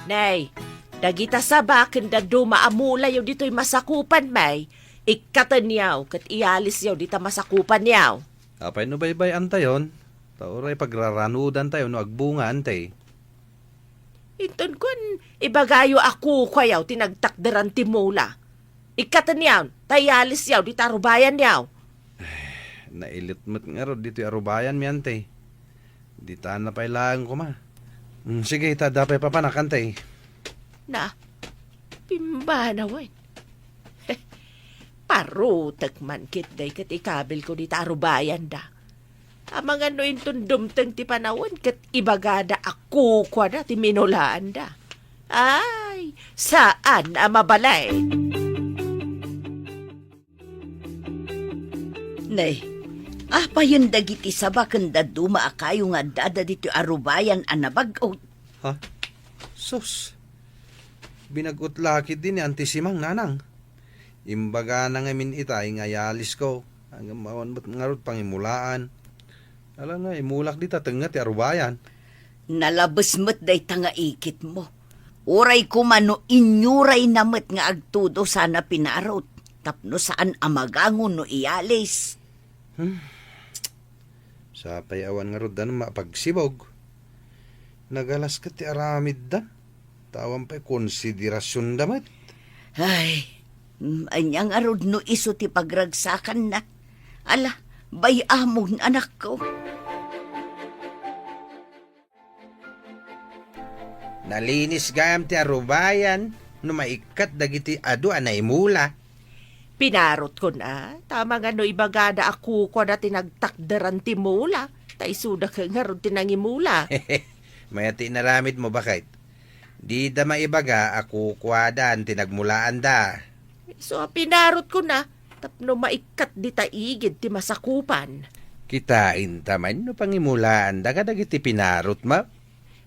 Nay, dagita sa baken da dumaamula yaw dito'y masakupan may. Ikatan yaw, kat ialis yaw dita masakupan yaw.
Apay no baybay antayon. Tauray pagraranudan tayo no agbunga antay.
Inton kun, ibagayo ako kwayaw tinagtakderan ti mula. Ikatan yaw, tayalis yaw dita arubayan yaw.
Nailitmat nga ro dito arubayan mi antay. Di taan na pailangan ko ma. Sige, itadapay pa panakantay.
Na, pimba na wen. Parutak man kit day kat ikabil ko dita arubayan da. Amang ano inton dumteng ti panawon kat ibagada ako kwa da ti minulaan da. Ay, saan mabalay?
Nay, pa yun dagiti sabakan da duma akayo nga dada dito arubayan anabagaw.
Ha? Sus. Binagutlakit din ni antisimang nanang. Imbaga na ngamin itay nga yalis ko. Hanggang mawan ba't ngarot pangimulaan. Alam nga, imulak di tatanga ti arubayan.
Nalabas mo't day tanga ikit mo. Uray ko mano inyuray namat nga agtudo sana pinarot. Tapno saan amagangon no iyalis.
Sa payawan nga rod na mapagsibog. Nagalas ka ti aramid da. Tawan pa'y konsiderasyon damat.
Ay, anyang arod no iso ti pagragsakan na. Ala, bayamon anak ko.
Nalinis gayam ti arubayan, no maikat dagiti adu anay mula.
Pinarot ko na, tama nga no ibagada ako kwa na tinagtakderan ti mula. Taisuda ka nga ron tinangimula.
Mayati naramid mo bakit? Di da maibaga ako kwadan tinagmulaan da.
So pinarot ko na, tapno maikat di taigid ti masakupan.
Kitain taman no pangimulaan da kadagiti pinarot ma.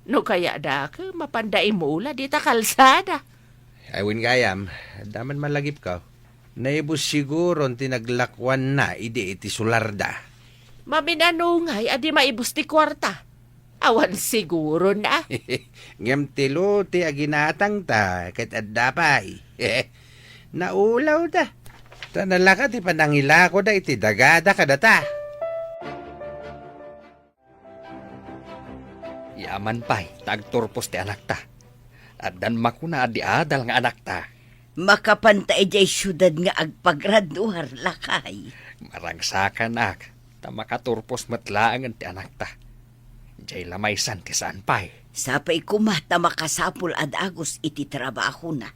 No kaya da ka mapanday mula di ta kalsada.
Awin gayam, daman malagip ka. Naibus siguro tinaglakwan na iti sularda.
Maminanungay adi maibus ti kwarta. Awan siguro na.
Ngam tilo ti aginatang ta ket adda pay. Naulaw da. Tanala ka ti panangila ko da iti dagada kadata.
Yaman pa'y tagturpos ti anak ta. At dan makuna di adal nga anak ta.
Makapantay jay syudad nga agpagraduar lakay.
Maragsakan ak. Ta makaturpos matlaangan ti anak ta. Jay lamaysan ti saan pa'y.
Sapay kumata makasapul ad agos iti trabaho na.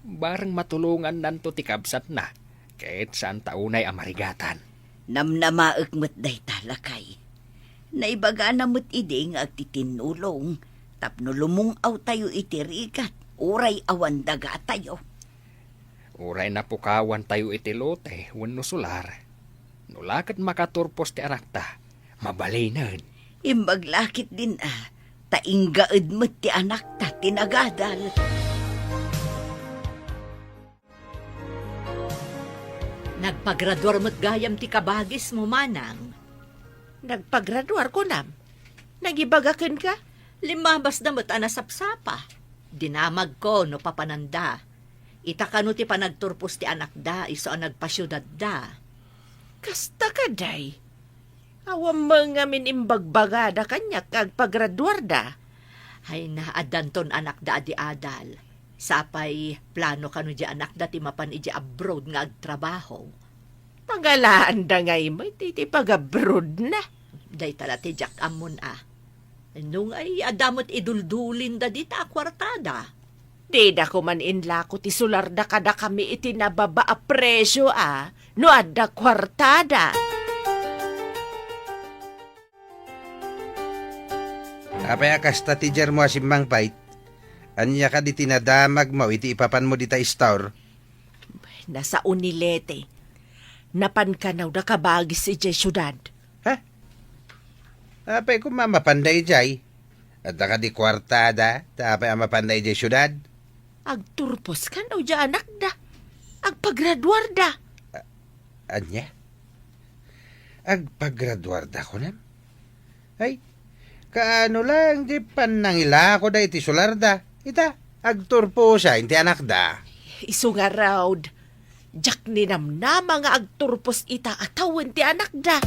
Barang matulungan nanto ti kabsat na. Kahit saan taunay amarigatan.
Namnamaek met day talakay. Naibaga na met ide nga agtitinulong. Tapno lumungaw tayo iti rigat. Uray awan daga tayo.
Uray na pukawan tayo iti lote wenno solar. Nulakat makaturpos ti anak ta. Mabalinan.
Imbaglakit din tainggaed met ti anak ta tinagadal.
Nagpagraduar mo't gayam ti kabagis mo, Manang.
Nagpagraduar ko nam. Nagibagakan ka?
Limabas na mo't anasapsapa. Dinamag ko no papananda. Itakano ti panagturpos ti anak da, iso ang nagpasyudad da.
Kasta ka, day. Awam mga minimbagbagada kanya kag pagraduar da.
Ay naadanton anak da adi adal. Sapay plano kano di anak da ti mapan iji abroad nga agtrabaho.
Pangalaan da ngay may titi pag-abroad na.
Day tala ti Jack Amon Nung ay adamot iduldulin da di ta kwartada.
Di da ko man inlako ti sular da kada kami itinababa a presyo no adda kwartada.
Apay akasta ti jar mo asimbang pait. Anya ka di tinadamag mo, iti ipapan mo di ta istor.
Nasa Unilete. Napankanaw da kabagis si Jay syudad.
Apay kung mamapanday jay. At ka di kwartada, tapay ang mapanday jay syudad.
Agturpos ka na dya anak da. Agpagraduar da.
Anya? Agpagraduar da ko nam? Ay, kaano lang, di panangila ko da iti solar da. Ita, agturpo siya, inti anak da.
Isu nga raud. Jak ninamnama nga agturpos ita atawan ti anak da.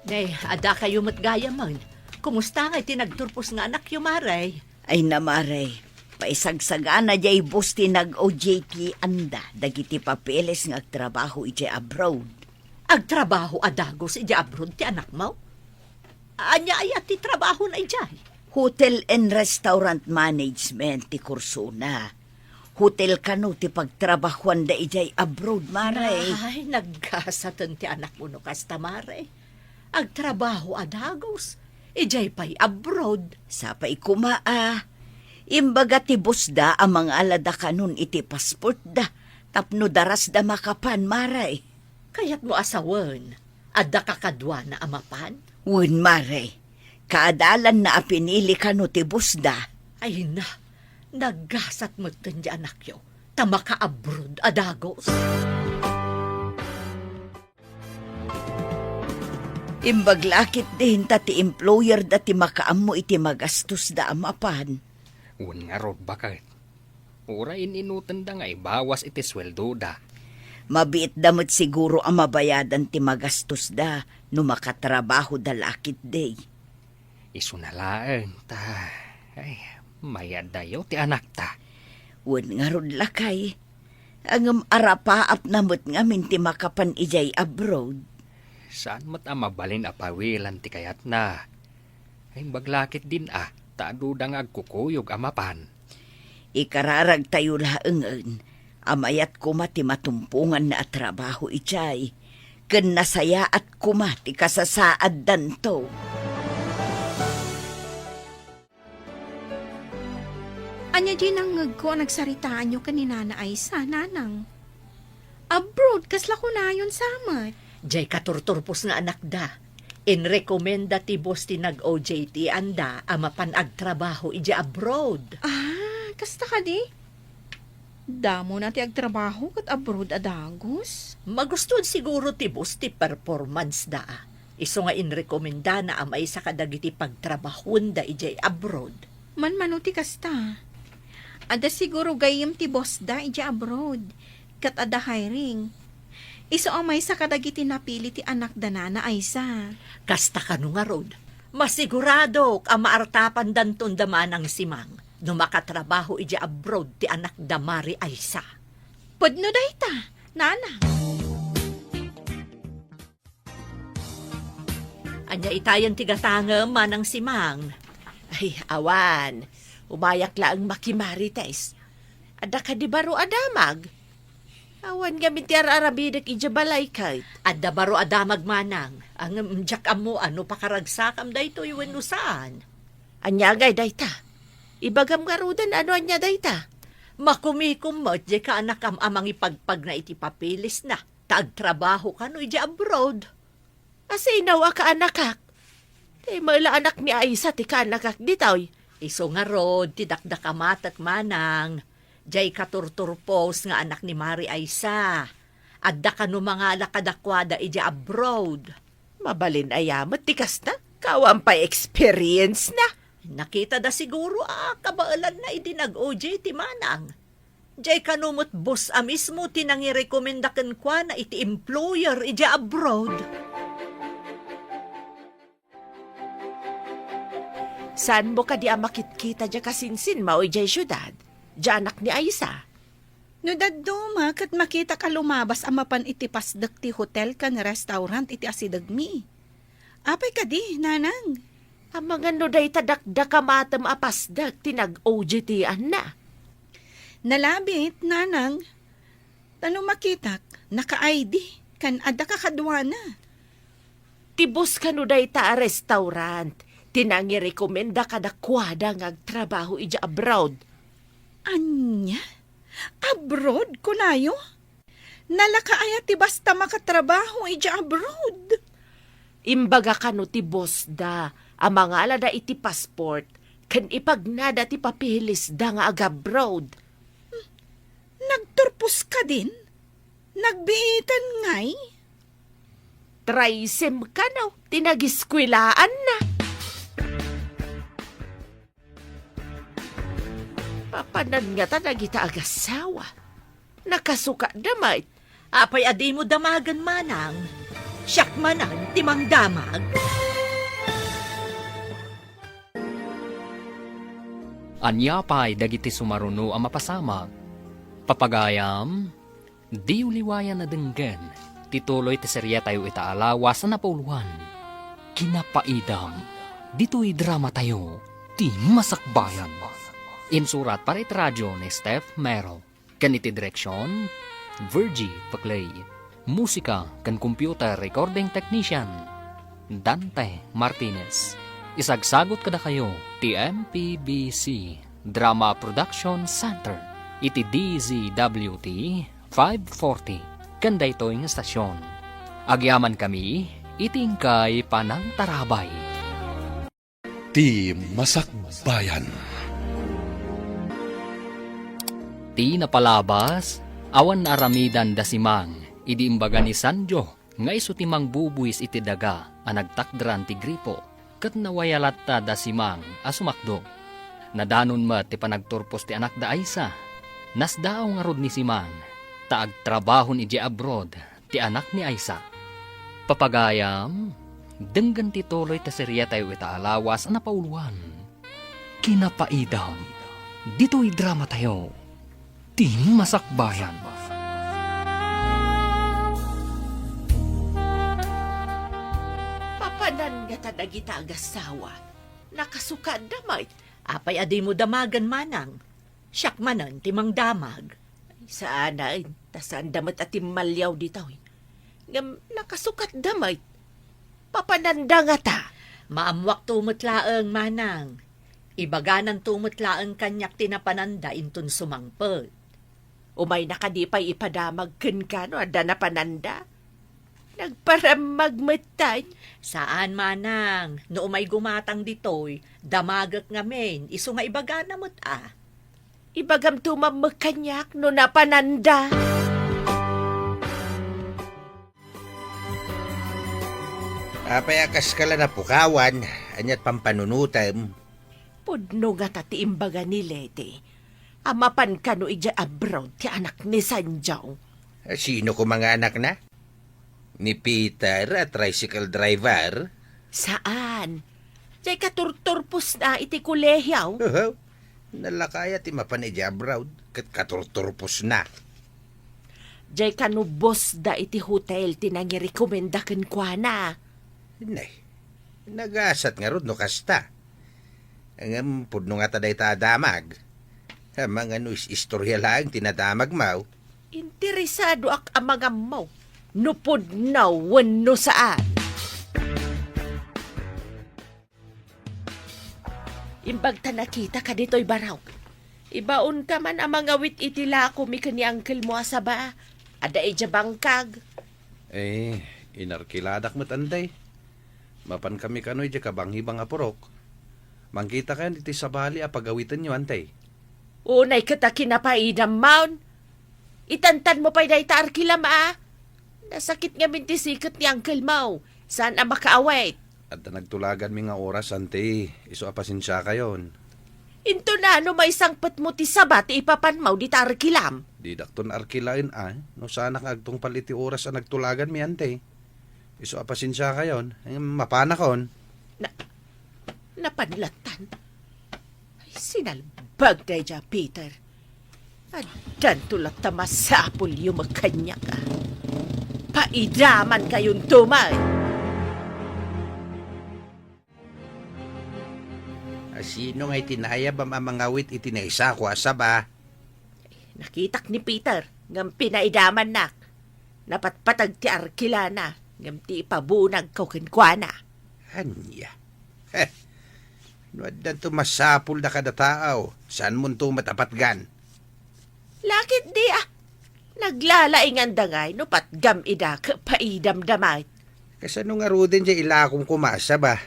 Nay, ada kayo matgaya man. Kumusta nga tinagturpos nga anak yung maray?
Ay namaray, paisagsagana jay busti nag-OJT anda, dagiti papeles nga agtrabaho iti abroad.
Agtrabaho adagos iti abroad ti anak mo? Anya ay ati trabaho na ijay.
Hotel and Restaurant Management ti kursuna. Hotel kano ti pagtrabahuan da ijay abroad, maray.
Ay, nagkasatan ti anak mo no kasta maray. Agtrabaho adagos. Ijay pa'y abroad.
Sapay kumaa. Imbaga ti busda ang mga alada kanon iti pasport da. Tapno daras da makapan, maray.
Kaya't mo asawan. Adda kakadwa na amapan.
Wen, maray. Kaadalan na apinili kano ti busda.
Ay na, naggasat mo di anak yo. Tamaka abroad adagos.
Imbaglakit din ti employer da ti makaammo iti magastos da amapan.
Un nga rod bakit. Ura ininutan da nga ibawas iti sweldo da.
Mabiit damot siguro ang mabayadan ti magastos da no makatrabaho da lakit day.
Isunalaan ta. Ay, mayad dayo ti anak ta.
Wen nga rod lakay. Ang arapaap namot nga minti makapan ijay abroad.
Saan mat mabalin apawilan ti kayat na? Ay baglakit din taado da nga agkukuyog amapan.
Ikararag tayo laengen. Amayat kuma ti matumpungan na trabaho ijay. Ken nasaya at kuma ti kasasaad danto.
Anya di nang ko nagsaritaan nyo kanina na ay sa nanang. Abroad, kasla ko na yun samat.
Jay katurturpos nga anak da. Inrekomenda ti boss ti nag-OJT anda amapan agtrabaho iji abroad.
Kasta ka di? Damo na ti agtrabaho kat abroad adagos.
Magustuhan siguro ti boss ti performance da. Iso nga inrekomenda na amay sa kadagiti pagtrabahon da iji abroad.
Man ti kasta. Ada siguro gayem ti boss da ija abroad. Kat ada hiring. Iso amay sa kadagiti napili ti anak da Nana Aisa.
Kasta ka nga rod. Masigurado ka maartapan danton damanang simang. No makatrabaho iti abroad ti anak da Mari Aisa.
Pudno dayta, Nana.
Anya itayan ti gatanga manang simang.
Ay, awan. Umayak laang makimarites. Ada ka di baro adamag. Awan gamit ti arabidak ijabalay kahit.
Adda baro adamag manang. Ang jak mo ano pakaragsakam dayto iwen saan.
Anyagay dayta. Ibagam garudan ano anya dayta.
Makumikumot di ka anak amang ipagpag na iti papilis na. Taagtrabaho ka no iti abroad.
Asinawa ka anakak. Tay mala anak ni Aisa ti ka anakak ditoy.
Iso nga rod, ti dakdakamatak manang. Jay katurturpos nga anak ni Mari Aisa. Adda ka no mga lakadakwada iti abroad.
Mabalin ayamat tikas na. Kawampay experience na.
Nakita da siguro kabaalan na idinag-OJ ti manang. Jay kanumot boss mismo tinangirekomendakan kwa na iti employer iti abroad.
Saan mo ka di makit-kita dya kasinsin mao ijay syudad? Dya anak ni Aisa.
No daduma kat makita ka lumabas amapan iti pasdak ti hotel kan restaurant iti asidagmi. Apay ka di, Nanang.
Ang mga no day tadakda kamatam apasdag tinag-OJT-an na.
Nalabit, Nanang. Tano makitak, naka-ID, kan ada ka kadwana.
Tibos ka no day ta restaurant. Tinangirekomenda ka da kwada ngagtrabaho ija abroad.
Anya? Abroad ko nayo? Nalakaaya ti basta makatrabaho ija abroad.
Imbaga ka no ti boss da, ang mga alada iti passport, kan ipagnada ti papilis da nga agabroad.
Nagturpos ka din? Nagbiitan ngay?
Traisim ka no, tinagiskwilaan na. Papanan nga ta nagita agasawa. Nakasuka damay.
Apay adi mo damagan manang. Siyak manan timang damag.
Anya pa'y dagiti sumaruno ang mapasamag. Papagayam, di uliwayan na denggen, tituloy ti serya tayo itaalawas na napauluan. Kinapaidam, dito'y drama tayo, ti masakbayan. Insurat para iti radyo ni Steph Mero. Kaniti direksyon, Virgie Paclay. Musika kan computer recording technician, Dante Martinez. Isagsagot kada kayo, ti MPBC Drama Production Center. Iti DZWT 540. Kanda ito yung estasyon. Agyaman kami, itingkay panang tarabay.
Ti Masakbayan.
Ti napalabas, awan na aramidan da simang, idi imbaga ni Sanjo, nga iso timang bubuis iti daga, ang nagtakdran ti gripo, kat nawayalat ta da simang, asumakdo. Nadanon mo ti panagturpos ti anak da Aisa, nasdaaw nga rod ni simang, taag trabahon iji abroad, ti anak ni Aisa. Papagayam, denggan ti tuloy ta serya tayo itaalawas ang napauluan. Kinapaidam, dito'y drama tayo. Ti Masakbayan.
Papanan nga ta nagita agasawa. Nakasuka damay.
Apay adi mo damagan manang. Siyak manan timang damag.
Sana ay tasaan damat at malyaw dito. Ngam nakasukat damay. Papananda nga ta.
Maamwak tumutlaang manang. Ibaganan tumutlaang kanyak tinapananda intun sumangpet.
Umay nakadipay ipadamag ken kano ada na pananda. Nagparamag matay.
Saan manang? No umay gumatang ditoy, damagak ngamen, iso nga ibagana mo't
Ibagam tumamagkanyak no napananda.
Apayakas ka lang na pukawan, anyat pampanunutam.
Pudno nga tati imbaga ni Lete. Amapan ka no ija abroad ti anak ni Sanjaw.
Sino ko mga anak na? Ni Peter at tricycle driver?
Saan? Jay katurturpos na iti kulehyaw.
Nalakaya ti mapanidya abroad. Kat katurturpos na.
Jay kanubos da iti hotel tinangirekomendaken kwa na.
Nay, nagasat nga rod no kasta. Ang pudno nga taday tadamag. Mga istorya lang tinadamag mau.
Interesado ak amagam mo. Nupod na wano saan. Imbag ta nakita ka dito'y baraw. Ibaon ka man ang mga wit itila ko mi kani angkel mo asaba. Ada eja bangkag.
Inarkiladak mo't anday. Mapan kami kano'y di kabanghibang apurok. Mangkita ka iti sabali a pagawitan nyo, antay.
Unay kita kinapaidam maun. Itantan mo pa'y dahi ta arkilam Nasakit nga minti sikat ni Uncle Mau. Saan ang makaawait?
At nagtulagan mi nga oras, antay. Iso apasensya kayon.
Into na no may sangpat mo ti sabat ipapan mau di ta arkilam.
Di dakton arkilain no sana nga agtong paliti oras ang nagtulagan mi, antay. Iso apasensya kayon. Mapanakon.
Napanlatan. Ay, sinalbag na dya, Peter. Adan tulad ta masapul yung magkanya ka. Paidaman kayong tumay.
Sino nga itinayab ang mga wit itinaysa ko asaba?
Nakitak ni Peter, ngam pinaidaman nak. Napatpatag ti arkilana, ngam ti ipabunag kau kenkwana.
Hanya. Nuad to masapul na kada tao. Saan mo to matapatgan?
Lakit di Naglalaingan dangay no patgam ida paidam damay.
Kasano nga rodin dya ilakong kumasa ba?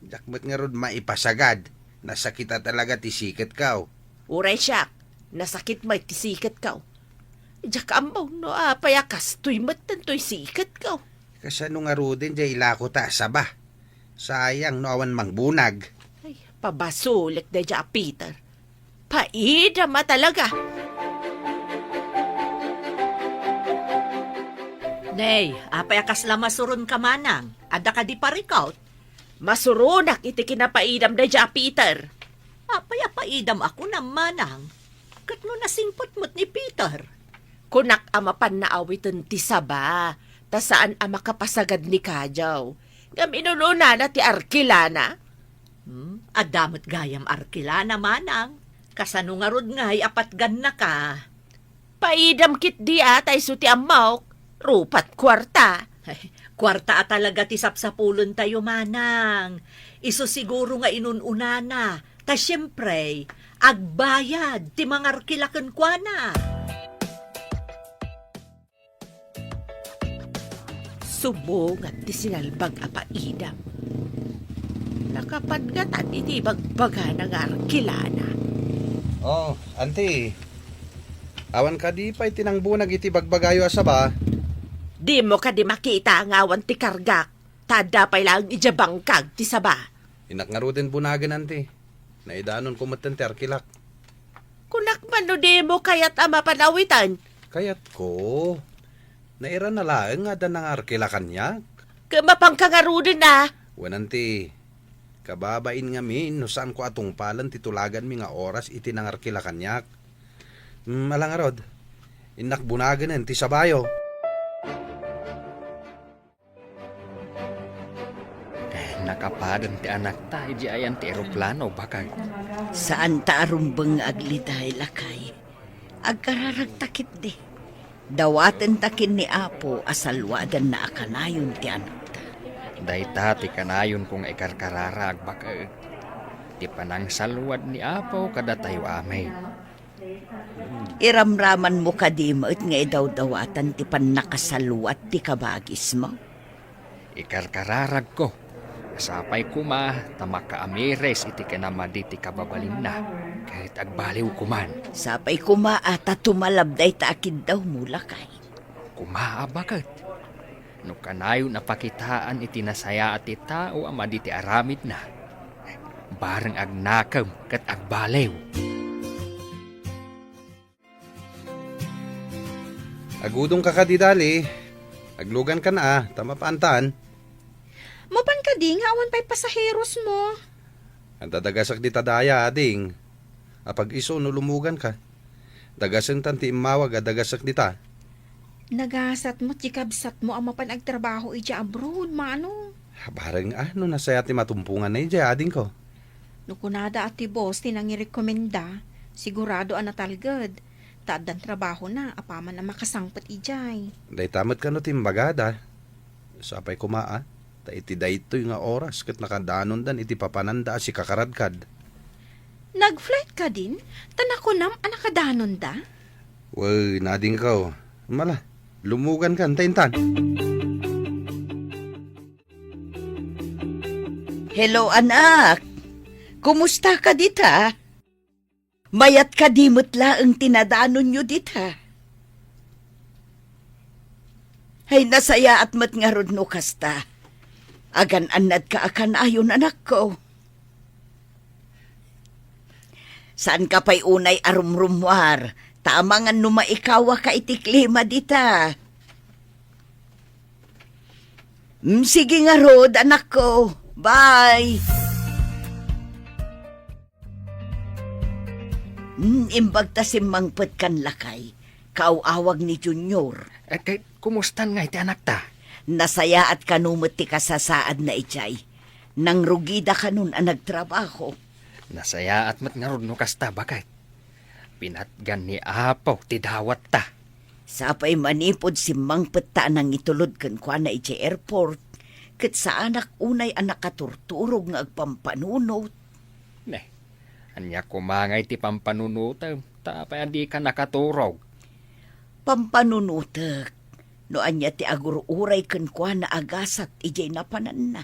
Dakmat nga rod maipasagad. Nasakita talaga tisikat kaw.
Uray siyak, nasakit may tisikat kaw. Diyak ambaw no payakas tuy matan tuy sikat kaw.
Kasano nga rodin dya ilako ta asaba? Sayang no awan mangbunag.
Ay, pabasulik na dya, Peter. Paida ma talaga.
Nay, apay akas la masurun ka manang. Ada ka di parikaut.
Masurunak iti kinapaidam na dya, Peter.
Apay apaidam ako na manang. Kat no nasingpot mo't ni Peter.
Kunak amapan na awitin ti saba. Ta saan ama kapasagad ni Kajaw. Ngam inuluna na ti arkilana.
Adamot gayam arkilana manang. Kasano nga rod nga'y apatgan na ka.
Paidam kit di atay suti amawk. Rupat kwarta.
Ay, kwarta talaga ti sapsapulon tayo manang. Iso siguro nga inununa na. Ta siyempre, agbayad ti mga arkilaken kwa na.
Subungat ti sinalbag apaidam. Nakapadgatan iti bagbaga ng arkilana.
Oh, auntie. Awan ka di pa itinangbunag iti bagbagayo asaba.
Di mo ka di makita ang awan ti kargak. Tada pa lang ijabangkag ti saba.
Inak nga rodin bunagan, auntie. Naidanon kumatan ti arkilak.
Kunak man no di mo kayat ama panawitan.
Kayat ko. Naira na laeng nga ng arkilakan niya.
Kamapang kangarudin na.
Wananti. Kababain nga min, no saan ko atong palan titulagan mi nga oras iti nang arkilakan niya. Alang rod. Inak bunagan ti sabayo.
Nakapadan ti anak tayo di ayan ti eroplano bakag.
Saan ta arumbang aglitay lakay? Agkararagtakit di. Dawaten takin ni Apo asalwadan na akanayon ti anak ta.
Dayta ti kanayon kung ikarkararag bakag. Ti panang salwad ni Apo kada tayo amay.
Iramraman mo kadimot nga idawdawatan ti panakasalwat ti kabagis mo.
Ikarkararag ko. Sapay kuma, tamak ka amires iti kanamadi ti kababalin na. Kahit agbaliw kuman.
Sapay kumaata tumalabday ta akid daw mulakay.
Kumaabagat. No kanayo napakitaan iti nasaya at tao amadi ti aramid na. Bareng agnakam kat agbaliw.
Agudong kakadidali. Aglugan ka na tama paantaan.
Mapan ka di nga awan pa'y pasaheros mo.
Ang dadagasak di tadaya ading. Apag iso no lumugan ka. Dagasan tanti imawag dagasak di ta.
Nagasat mo, tikabsat mo ang mapan agtrabaho iti abroad, mano.
Barang ano nasaya ti matumpungan na ija ading ko.
No kunada ati boss tinangirekomenda, sigurado ang natalgad. Taadan trabaho na, apaman na makasangpat ijay.
Day tamat ka no timbagada. Sapay kumaa. Ta iti daytoy nga oras ket nakadanon dan iti papananda si kakaradkad.
Nag-flight ka din? Tanakunam anakadanon da?
Uy, nading ka. Mala, lumugan ka, taintan.
Hello, anak. Kumusta ka dita? Mayat ka dimot laang tinadanon nyo dita. Hay nasaya at mat nga rod no kasta. Agan-anad ka akan ayon anak ko. Saan ka pa'y unay arumrumwar? Tama nga numaikawa ka iti klima dita. Sige nga rod, anak ko. Bye! Imbag ta simangpet kan lakay. Kaawawag ni Junior.
Kumustan nga iti anak ta?
Nasaya at kanumot ti kasasaad na ijay. Nang rugida ka nun ang nagtrabaho.
Nasaya at mat nga ron no kasta bakit? Pinatgan ni Apaw ti dawat ta.
Sapay manipod si mangpet ta nang itulod kan kwa na ijay airport. Kat sa anak unay anak katurturog nga agpampanunot.
Ne, anya kumangay ti pampanunutem, tapay andi ka nakaturog.
Pampanunutek. No anya ti agururay kan kwa na agasat ijay napanan na.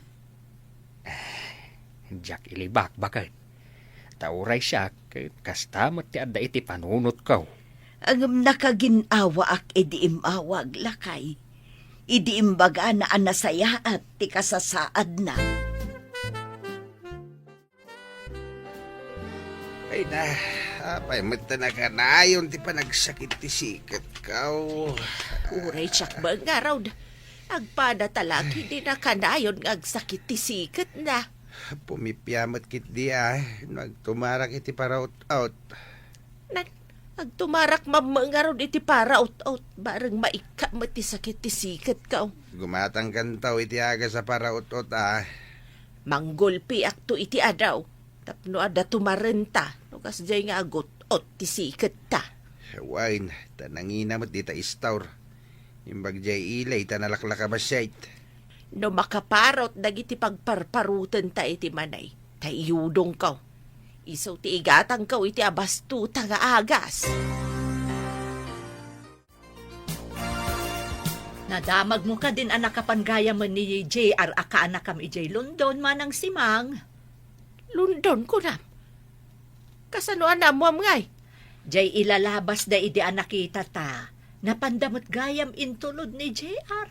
Jack ilibak bakit? Tauray siya, kastamot ti adda iti panunot ko.
Ang nakaginawa ak idi imawag lakay. Idi imbaga na anasaya at ti kasasaad na.
Ay na, apay mata na ka na yun, ti pa nagsakit ti sikat ka.
Uray tsak ba nga raw. Agpada talaki di na kanayon nga agsakit ti sikat na.
Pumipyamat kit di nagtumarak iti paraut-out.
Agtumarak mamanga raw iti para out-out. Barang maika mo ti sakit ti sikat ka.
Gumatang kantaw iti aga sa paraut-out
Manggulpi akto iti adaw. Tapno ada tumarenta. Nukas jay nga agot-ot ti sikat ta.
Wine, tanangina mo't di ta istaur. Imbag jay ilay, tanalaklaka masyait.
No makaparot dagiti pagparparutan ta iti manay. Ta iyudong ka. Isaw ti igatang ka iti abastuta nga agas.
Nadamag mo ka din anak kapanggaya man ni JR aka anak kam ijay London manang simang.
London ko na. Kasanuan na mo ngay.
Jay ilalabas da idi anakita ta. Napandamot gayam intulod ni JR.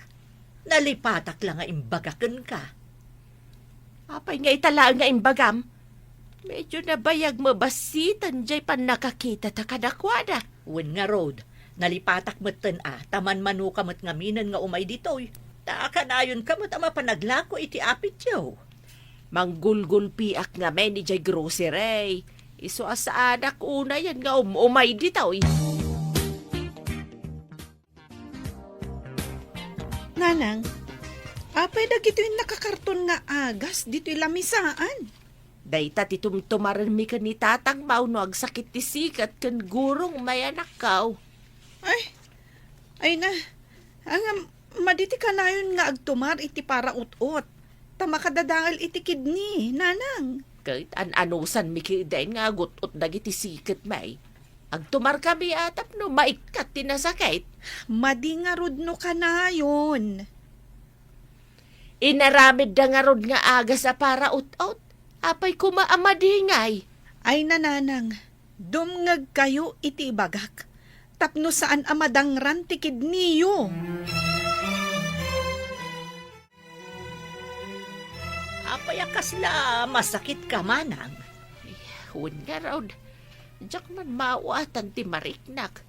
Nalipatak lang nga imbagakan ka.
Apay nga itala nga imbagam. Medyo nabayag mabasitan jay pan nakakita ta kadakwada.
Wen nga road, nalipatak mo't taman manu kamot nga minan nga umay ditoy. Taakanayon kamot ama panaglako iti apit yaw.
Manggulgulpiak nga men ni jay grocery. Iso asa anak una yan nga umay ditaw.
Nanang, apay dagito'y nakakarton nga agas dito'y lamisaan.
Dayta titumtumaran mi ka ni tatang mao no agsakit ti sikat kan gurong may anak kaw.
Ay na, ang maditi ka na yun nga agtumar iti para ut-ut. Tamakadadangal iti kidney, nanang.
Kahit anusan mi kidain nga agot-ot dagiti sikat may. Agtumar kami atap no maikat tinasakit.
Madi nga rod no ka na yun.
Inaramid da nga rod nga aga sa para ut-ut. Apay kumaamadingay.
Ay nananang, dumngag kayo iti bagak. Tapno saan amadangran ti kidniyo.
Apay akasla masakit ka manang.
Huwag nga raw. Diyak man mauatan ti mariknak.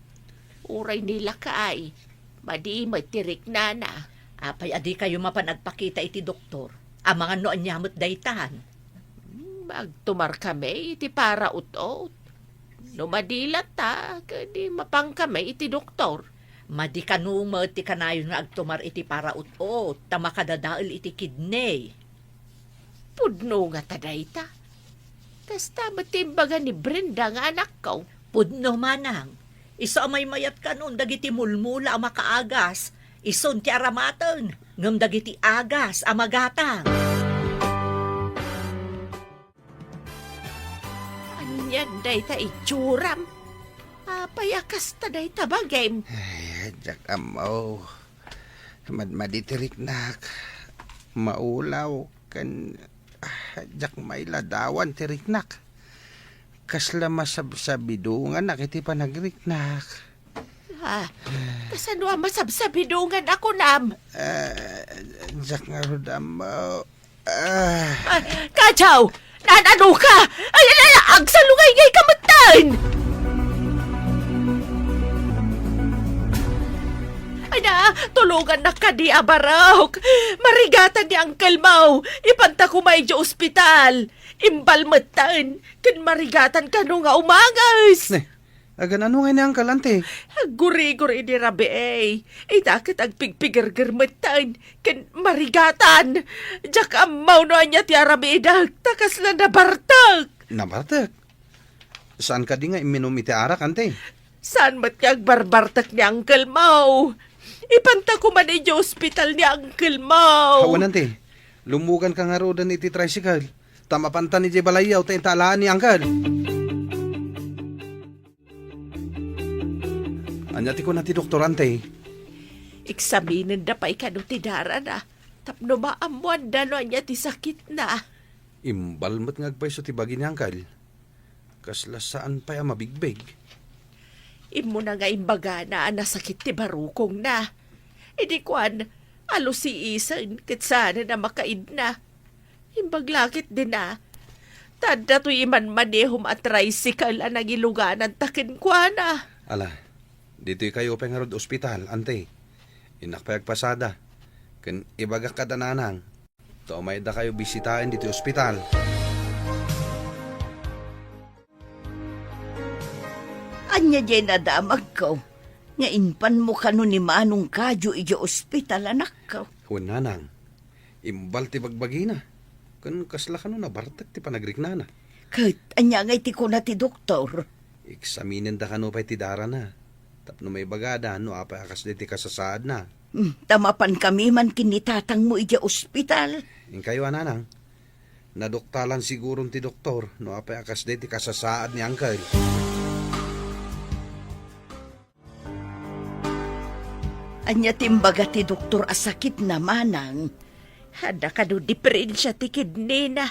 Uray nila kaay. Madi may tirik na na.
Apay adi kayo mapanagpakita iti doktor. Ang mga noon nyamot daytan.
Magtumar kami, iti para utot. Numadilat ta, kadi mapang kami, iti doktor.
Madi kanumat ti kanayon nga agtumar iti para utot. Tamakadadaal iti kidney.
Pudno nga taday ta. Kasta matimbaga ni Brenda nga anak ko.
Pudno manang. Iso amay mayat kanon dagiti mulmula ang makaagas. Ison ti aramatan. Ngam dagiti agas ang magatang.
Anyan day ta itsuram. Payakas ta day ta ba game?
Ay, jak amaw. Maditirik nak. Maulaw. Jak may ladawan tiriknak. Kasla masabsabidungan nakiti panagiriknak.
Kasano ang masabsabidungan ako nam?
Jak nga rodamaw.
Kachaw! Nanano ka? Ay, agsalungay ngay kamatan! Ay na, tulugan na ka di abarok. Marigatan ni Uncle Mau. Ipanta ko may di ospital. Imbalmatan. Kan marigatan ka no nga umagas.
Ne, agan ano nga ni Uncle Ante?
Guri-guri ni Rabi eh. Ay dakit ang pigpigirgirmatan. Kan marigatan. Diyak amaw no anya ti Rabi idag. Takas lang na bartag.
Nabartak. Saan ka di nga iminom iti arak, Ante?
Saan mat kag barbartak ni Uncle Mau? Ipanta ko man di ospital ni Uncle Mau.
Hawan, Ante. Lumugan ka nga rodan iti tricycle. Tamapantan ni Balayaw tayo talaan ni Uncle. Anyati ko na ti doktor, Ante.
Eksaminin da pa ikano ti dara na. Tapno maamuan da no anya ti sakit na.
Imbalmat nga agpaiso ti bagi ni Uncle. Kasla saan pa yung mabigbig?
Imo na nga imbaga na nasakit ti barukong na. Idi kwan, alo si Isan, kat sana na makaid na. Imbaglakit din na. Tanda to iman manehom at tricycle ang nagiluganan takin kwa na.
Ala, dito'y kayo pengarod ospital, Ante. Inakpayagpasada. Kan ibagak ka dananang. May da kayo bisitain dito'y ospital.
Anya dyan nadamag ko. Nga inpan mo kano ni Manong Kadyo ija ospital anak ko.
Nanang, imbal ti bagbagina. Kan kasla kano na bartak ti panagriknana.
Kahit anya nga iti ko na ti doktor.
Eksaminin da kano pa'y ti dara na. Tapno may bagada, no apa akas di ti kasasaad na.
Tamapan kami man kinitatang mo ija ospital.
Yung kayo, Nanang, nadoktalan sigurong ti doktor, no apa akas di ti kasasaad ni Uncle.
Anya timbaga ti doktor asakit na manang.
Hada ka no diferensya ti kidney na.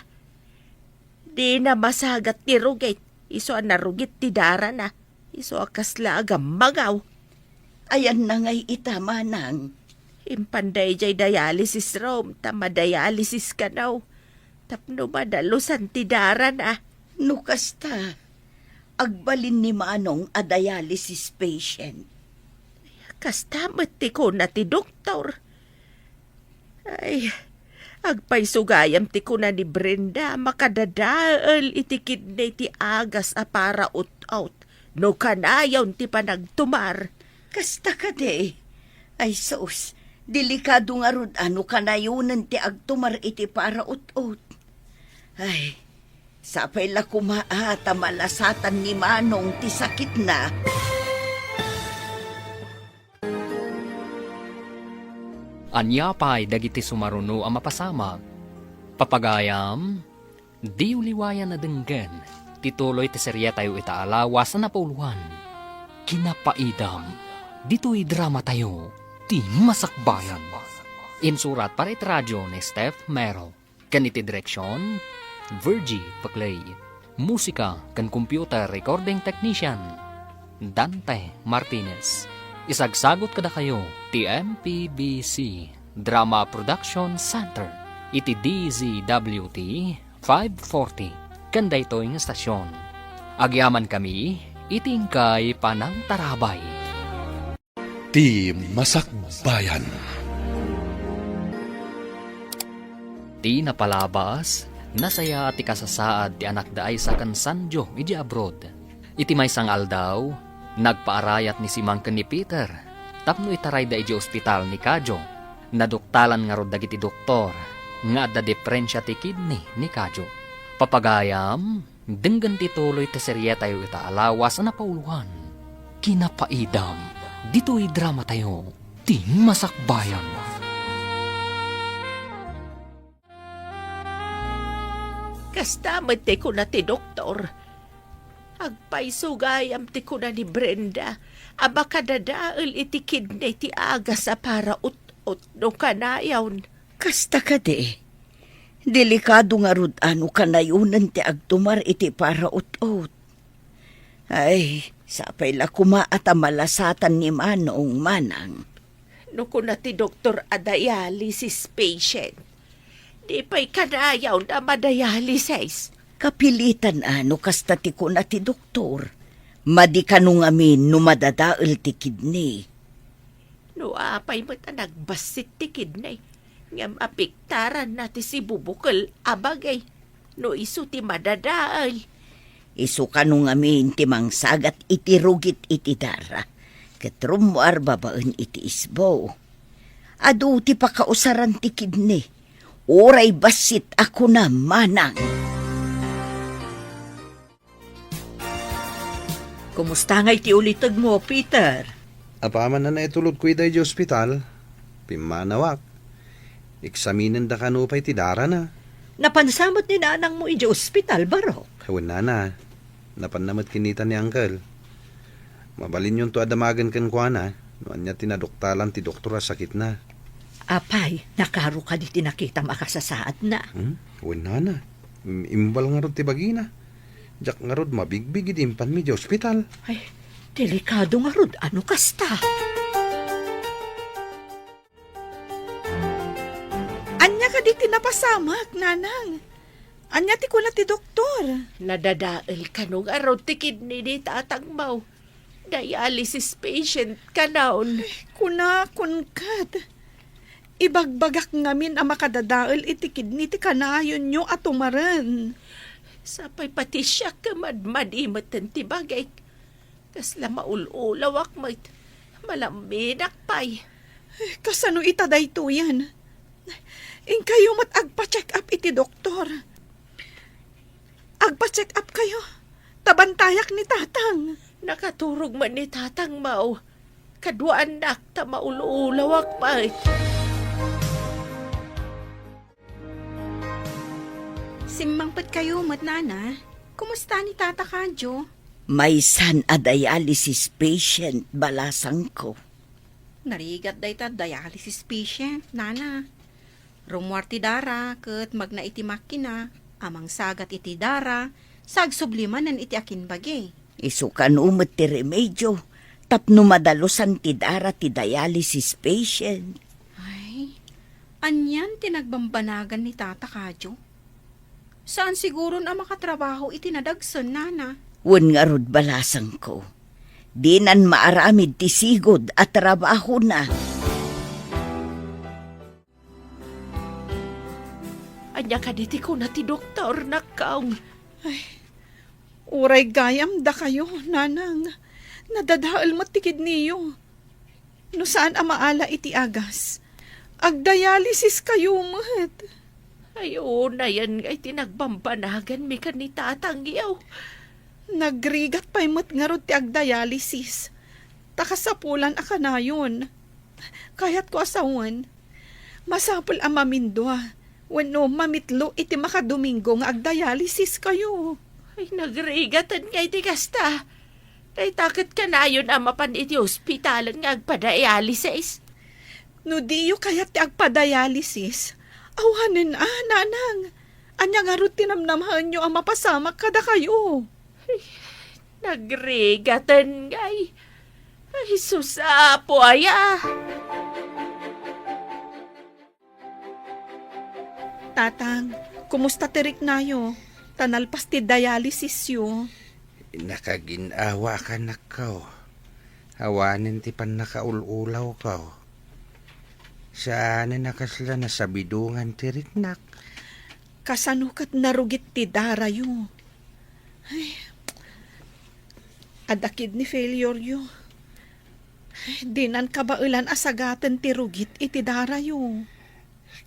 Di na masagat ti rugit. Iso ang narugit ti dara na. Iso akasla agam magaw.
Ayan na ngay ita manang.
Impanday jay dialysis room. Tama dialysis ka naw. Tapno madalusan ti dara na.
Nukasta. Agbalin ni Manong a dialysis patient.
Kastamat ti ko na ti doktor. Ay, agpay sugayam ti ko na ni Brenda makadadaal iti kidney ti agas a para out. No kanayaw ti panagtumar.
Kasta ka de. Ay sos, delikado nga rod ano kanayunan ti agtumar iti para ut-ut. Ay, sapay la kumaata malasatan ni Manong ti sakit na.
Anya pa'y dagiti sumaruno ang mapasamag. Papagayam, di uliwayan na denggen, tituloy ti serya tayo itaalawas na napauluhan. Kinapaidam, dito'y drama tayo, ti masakbayan. Insurat para iti radyo ni Steph Merrill. Kaniti direksyon, Virgie Paclay. Musika kan computer recording technician, Dante Martinez. Isagsagot kada kayo, ti MPBC Drama Production Center, iti DZWT 540, kanda ito yung estasyon. Agyaman kami, itingkay panang tarabay.
Ti Masakbayan.
Ti napalabas, nasaya ti kasasaad ti anak daay sa kansanjo iti abroad. Iti may sangal daw, nagpaarayat ni Simang ken ni Peter. Tapno itaray da iti ospital ni Kadyo. Naduktalan nga rod dagiti doktor, nga adda deprensya ti kidney ni Kadyo. Papagayam, denggan ti tuloy ti serye tayo ita alawas na pauluhan. Kinapaidam, dito'y drama tayo, ti masakbayan.
Kastamad ti ko na ti doktor. Agpaisugayam ti ko na ni Brenda. Aba kadadaal iti kidney ti aga sa para ut no kanayawn.
Kasta ka de. Delikado nga rod ano kanayunan ti agtumar iti para ut-ut. Ay, sapay la kumaat a malasatan ni Manong Manang.
No ko na ti doktor a dialysis patient. Di pa'y kanayaw na madialysis.
Kapilitan ano kasta ti ko na ti doktor. Madi kanong amin no madadaal ti kidney.
No apay mo't nagbasit ti kidney. Ngam apiktaran na ti si bubukal abagay. No isu ti madadaal.
Isu kanong amin ti mangsagat iti rugit iti dara. Katrumuar babaan iti isbo. Adu ti pakausaran ti kidney. Oray basit ako na Manang.
Kumusta nga iti ulitag mo, Peter?
Apaman na naitulog ko iday di ospital. Pimanawak. Eksaminin da kanupay ti dara na.
Napansamot ni nanang mo iti ospital, baro?
Kawan na. Napanamot kinita ni Uncle. Mabalin yung to adamagan kan kwa na. Noan niya tinadoktalan ti doktora sakit na.
Apay, nakaro ka di tinakita makasasaad na.
Kawan na. Imbal nga ron ti bagina. Jak nga rod mabigbig idimpan mi di ospital.
Ay, delikado nga rod, ano kasta?
Anya ka di tinapasamak, Nanang. Anya ti ko na ti doktor.
Nadadaal ka nung araw ti kidney ni tatang mau. Dialysis patient ka naon.
Kuna kunkat. Ibagbagak ngamin ang makadadaal iti kidney ti kanayon nyo at umaran.
Sapay pati siya ka madmadimatan ti bagay. Kasla maululawak mo't malaminak pay.
Kasano itaday to yan? In kayo mat agpa-check up iti doktor. Agpa-check up kayo. Tabantayak ni tatang.
Nakaturog man ni tatang mau. Kaduan nak ta maululawak pay.
Simmangpat kayo, Nana. Kumusta ni Tata Kadyo?
May san a dialysis patient balasang ko.
Narigat day ta dialysis patient, Nana. Rumuar ti dara, ket magna iti makina, amang sagat iti dara, sagsublimanan iti akin bagay.
Isukan umot ti remedyo. Tapno madalosan ti dara ti dialysis patient.
Ay, anyan tinagbambanagan ni Tata Kadyo. Saan siguro na makatrabaho itinadagson, Nana?
Wan nga rod balasang ko. Di nan maaramid ti sigod at trabaho na.
Anya ka diti ko na ti doktor nakaong.
Uray gayam da kayo, Nanang. Nadadaal mo ti kidniyo. No saan amaala iti agas? Agdialysis kayo, mat.
Ayo na yan ngay tinagbambanagan mi ka ni tatang yaw.
Nagrigat pa'y mat nga rod ti agdialysis. Takasapulan aka na yun. Kayat ko asawan. Masapul ang mamindwa. Wano mamitlo iti makadomingo nga agdialysis kayo.
Ay nagrigatan ngay ti kasta. Ay takot ka na yun ang mapan iti ospitalan nga agpadialysis.
No diyo kayat ti agpadialysis. Awanin Nanang. Anya nga rod tinamnamhan nyo ang mapasamak kada kayo.
Nagrigatan ngay. Ay susapo aya.
Tatang, kumusta tirik nayo? Tanalpas ti dialysis yo.
Nakaginawa ka na kao. Hawanin ti pan nakaululaw kao. Sana nakasla na sa bidungan tiritnak.
Kasanukat narugit ti darayo. Ay, adakid ni failure yo. Dinan kabailan asagatan ti rugit iti darayo.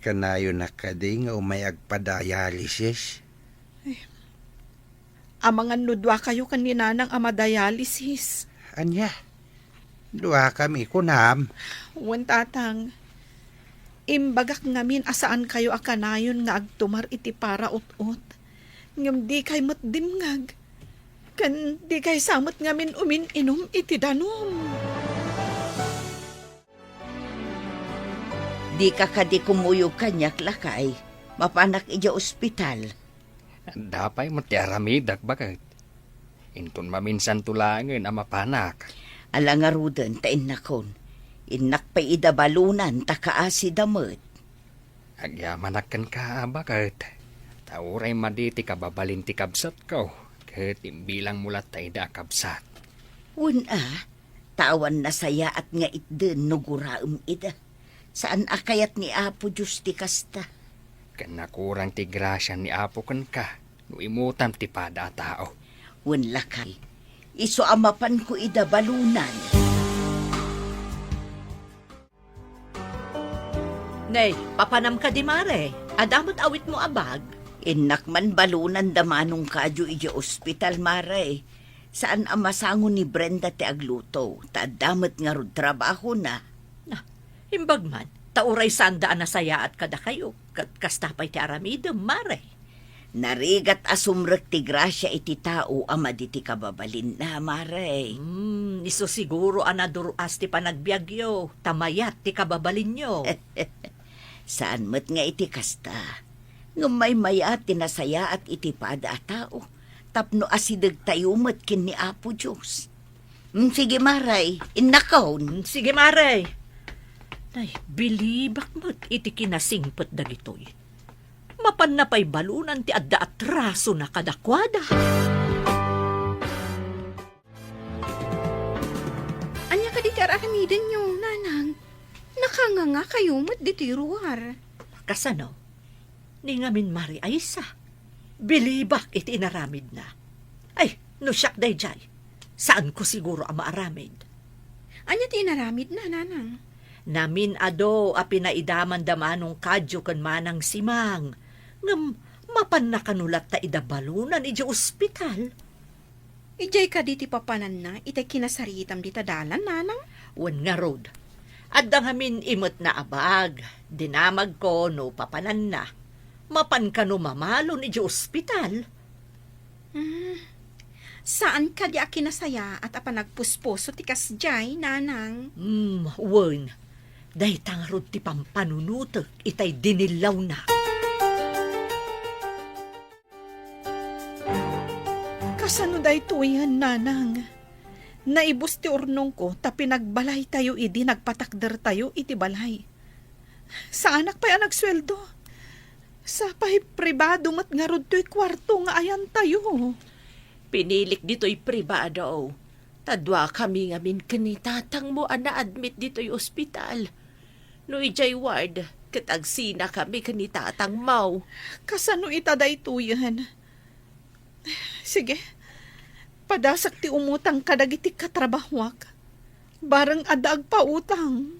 Kanayo na kadi nga umayag pa dialysis.
Amangan nudwa kayo kanina ng ama dialysis.
Anya, dua kami kunam.
Wan tatang, imbagak ngamin asaan kayo akanayon nga agtumar iti para ut-ut. Ngam di kay matdimngag. Kan di kay samot ngamin umin-inom iti danom.
Di ka kadi kumuyog kanyak lakay. Mapanak ija ospital.
Dapay mati aramidak bakit? Intun maminsan tulangan ang mapanak.
Alangarudan ta innakon. Innak pa idabalunan ta kaasi damot.
Agyamanakan ka bakit? Tauray maditi ka babalin ti kabsat ko. Kahit imbilang mulat tayo da kabsat.
Una, tawan na saya at nga itden nuguraam ida. Saan akayat ni Apo Diyos ti kasta?
Kanakurang ti grasya ni Apo kan ka. No imutam ti pada tao.
Wan lakay. Iso amapan ko idabalunan.
Nay, papanam ka di mare. Adamot awit mo abag.
Inak man balunan damanong kadyo ija ospital mare. Saan ang masangon ni Brenda ti agluto? Tadamat nga rod trabaho na.
Imbag man, tauray sandaan na saya at kada kayo. Kastapay ti aramidem, mare.
Narigat asumrek ti grasya iti tao ama di ti kababalin na mare.
Iso siguro anaduruas ti panagbiagyo. Tamayat ti kababalin nyo.
Saan met nga iti kasta? Ngumay maya tinasaya at iti pada a tao. Tapno asidag tayo met kin ni Apo Diyos. Sige maray, innakaon.
Sige, mare. Nay, bilibak mo't iti kinasingpet dagitoy. Mapan na pa'y balunan ti adda atraso na kadakwada.
Anya ka di aramiden nyo, nanang. Nakanganga kayo mat di tiruar.
Kasano? Ni ngamin mari ay isa. Bilibak iti inaramid na. Ay, no siyak day jay. Saan ko siguro ang maaramid?
Anya ti inaramid na, nanang.
Namin ado a pinaidaman damanong kadyo kan manang simang. Ngam, mapan na kanulat ta idabalunan iti ospital.
Ijay ka di ti papanan na, itay kinasaritam di tadalan, nanang.
Wan nga road. Adda ngamin imot na abag. Dinamag ko no papanan na. Mapan ka no mamalon iti ospital.
Saan ka di akinasaya at apanagpusposo ti kasjay, nanang?
Wan. Dahi tangarod ti pampanunutok itay dinilaw na.
Kasano day tuyan, nanang? Naibus ti urnong ko, ta pinagbalay tayo idi, nagpatakder tayo iti balay. Sa anak pa'y nagsweldo. Sa pa'y pribado mat nga rod to'y kwarto nga ayan tayo.
Pinilik dito'y pribado. Tadwa kami ngamin kanitatang mo na-admit dito'y ospital. No ijay ward, katagsina kami kanitatang mau.
Kasano itaday tuyan? Sige, padasak ti umutang kadagiti katrabahwak. Barang adag pa utang.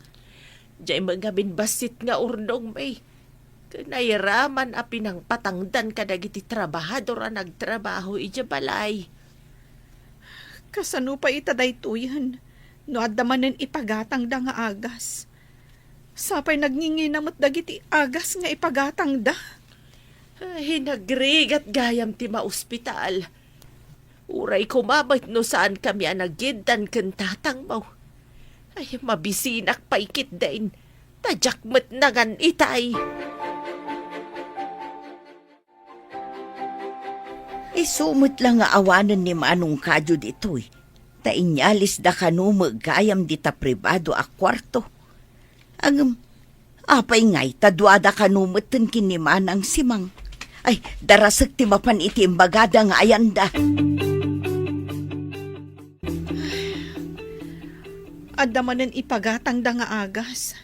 Diyay mga binbasit nga urnong may. Kanayaraman a pinangpatangdan kadagiti trabahador a nagtrabaho ija balay.
Kasano pa itaday tuyan? No adamanen ipagatang da nga agas. Sapay nagnginginamot dagiti agas nga ipagatang da.
Hinagrigat gayam ti ma-ospital. Uray kumabait no saan kami ang naggindan kantatang mo. Ay, mabisinak paikit din. Tajakmat nangan itay.
Isumot lang nga awanan ni manong kadyo ditoy. Ta inyalis da kanu magayam di ta pribado a kwarto. Ang apay ngay tadwada kanu meten kini manang simang. Ay, darasag ti mapan iti imbagada nga ayanda.
Adamanen ipagatang da nga agas.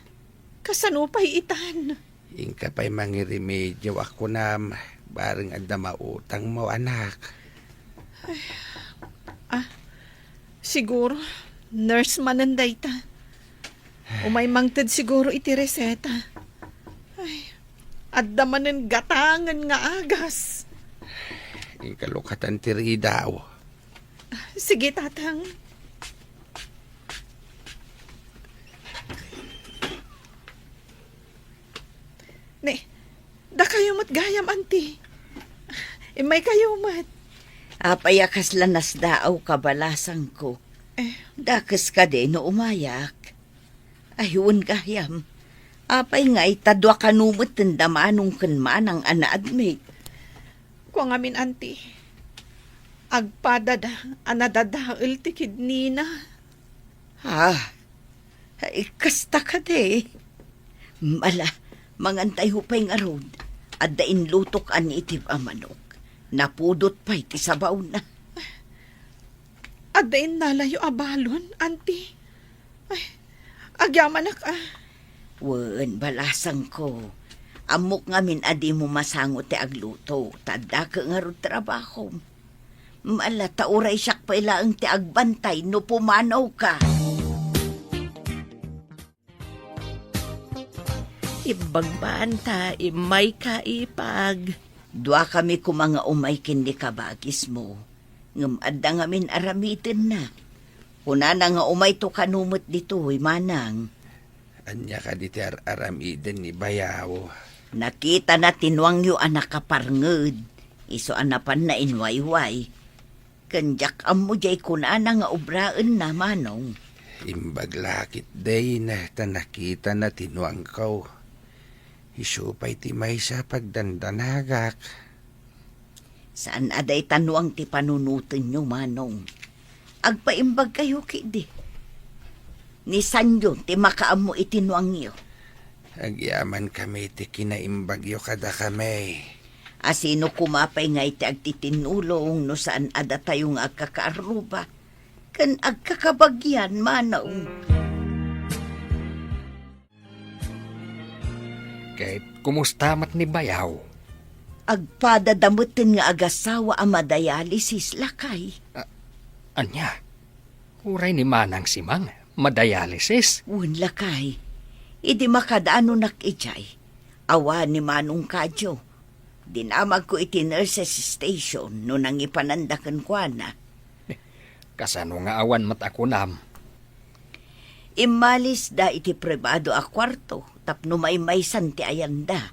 Kasano pa'y itan?
Ingka pa'y mangiremedyo ako na bareng adda mautang mo, anak.
Siguro, nurse mananday ta. Umay mangtad siguro iti reseta. Ay, adda manen gatangan nga agas.
Ingka lukatan tiri daw.
Sige, tatang. Ne, da kayo mat gayam, auntie. Imay kayo mat.
Apayakas lanas daaw kabalasan ko. Dakas ka din no umayak. Ayun gayam. Apay nga itadwa kanumot tendamanong kanmanang anaadmig.
Kung amin, auntie. Agpadada, anadadail tikid nina.
Ay, kasta ka de. Mala, mangantay hupay nga rod. At dain lutok an itib amanok. Napudot pa'y ti sabaw na.
Adain nalayo abalon, auntie. Ay, agyaman ka.
Wen, balasang ko. Amok ngamin adi mo masangot ti agluto. Tadda ka nga rod trabaho. Mala, tauray siyak pa ilaang ti agbantay no pumanaw ka.
Ibagbanta, imay kaipag.
Dua kami ko mga umay kindi kabagis mo. Ngam adda ngamin aramitin na. Kuna na nga umay to kanumot dito, manang.
Anya ka di ti aramiden ni bayaw.
Nakita na tinwang yu anak kaparnged. Iso anapan na inwayway. Kanjak am mo jay kuna na nga obraan na manong.
Imbag lakit day na tanakita na tinuang kaw. Isupay ti may sa pagdandanagak.
Saan aday tanwang ti panunutin nyo, manong? Agpaimbag kayo kidi. Ni Sanyo ti makaam mo itinwang yo.
Agyaman kami ti kinaimbagyo kada kami.
Asino kumapay nga iti agtitinulong no saan ada tayong agkakaaruba. Kan agkakabagyan, manong.
Kahit kumusta mat ni bayaw.
Agpadadamutin nga agasawa ang madialysis lakay.
Anya, uray ni manang simang, madialysis.
Wen lakay. Idi makadaano nakijay. Awa ni manong kadyo. Dinamag ko iti nurses station no nang ipanandakan kwa na.
Kasano nga awan mat ako nam.
Imalis da iti pribado a kwarto tapno may santi ayanda.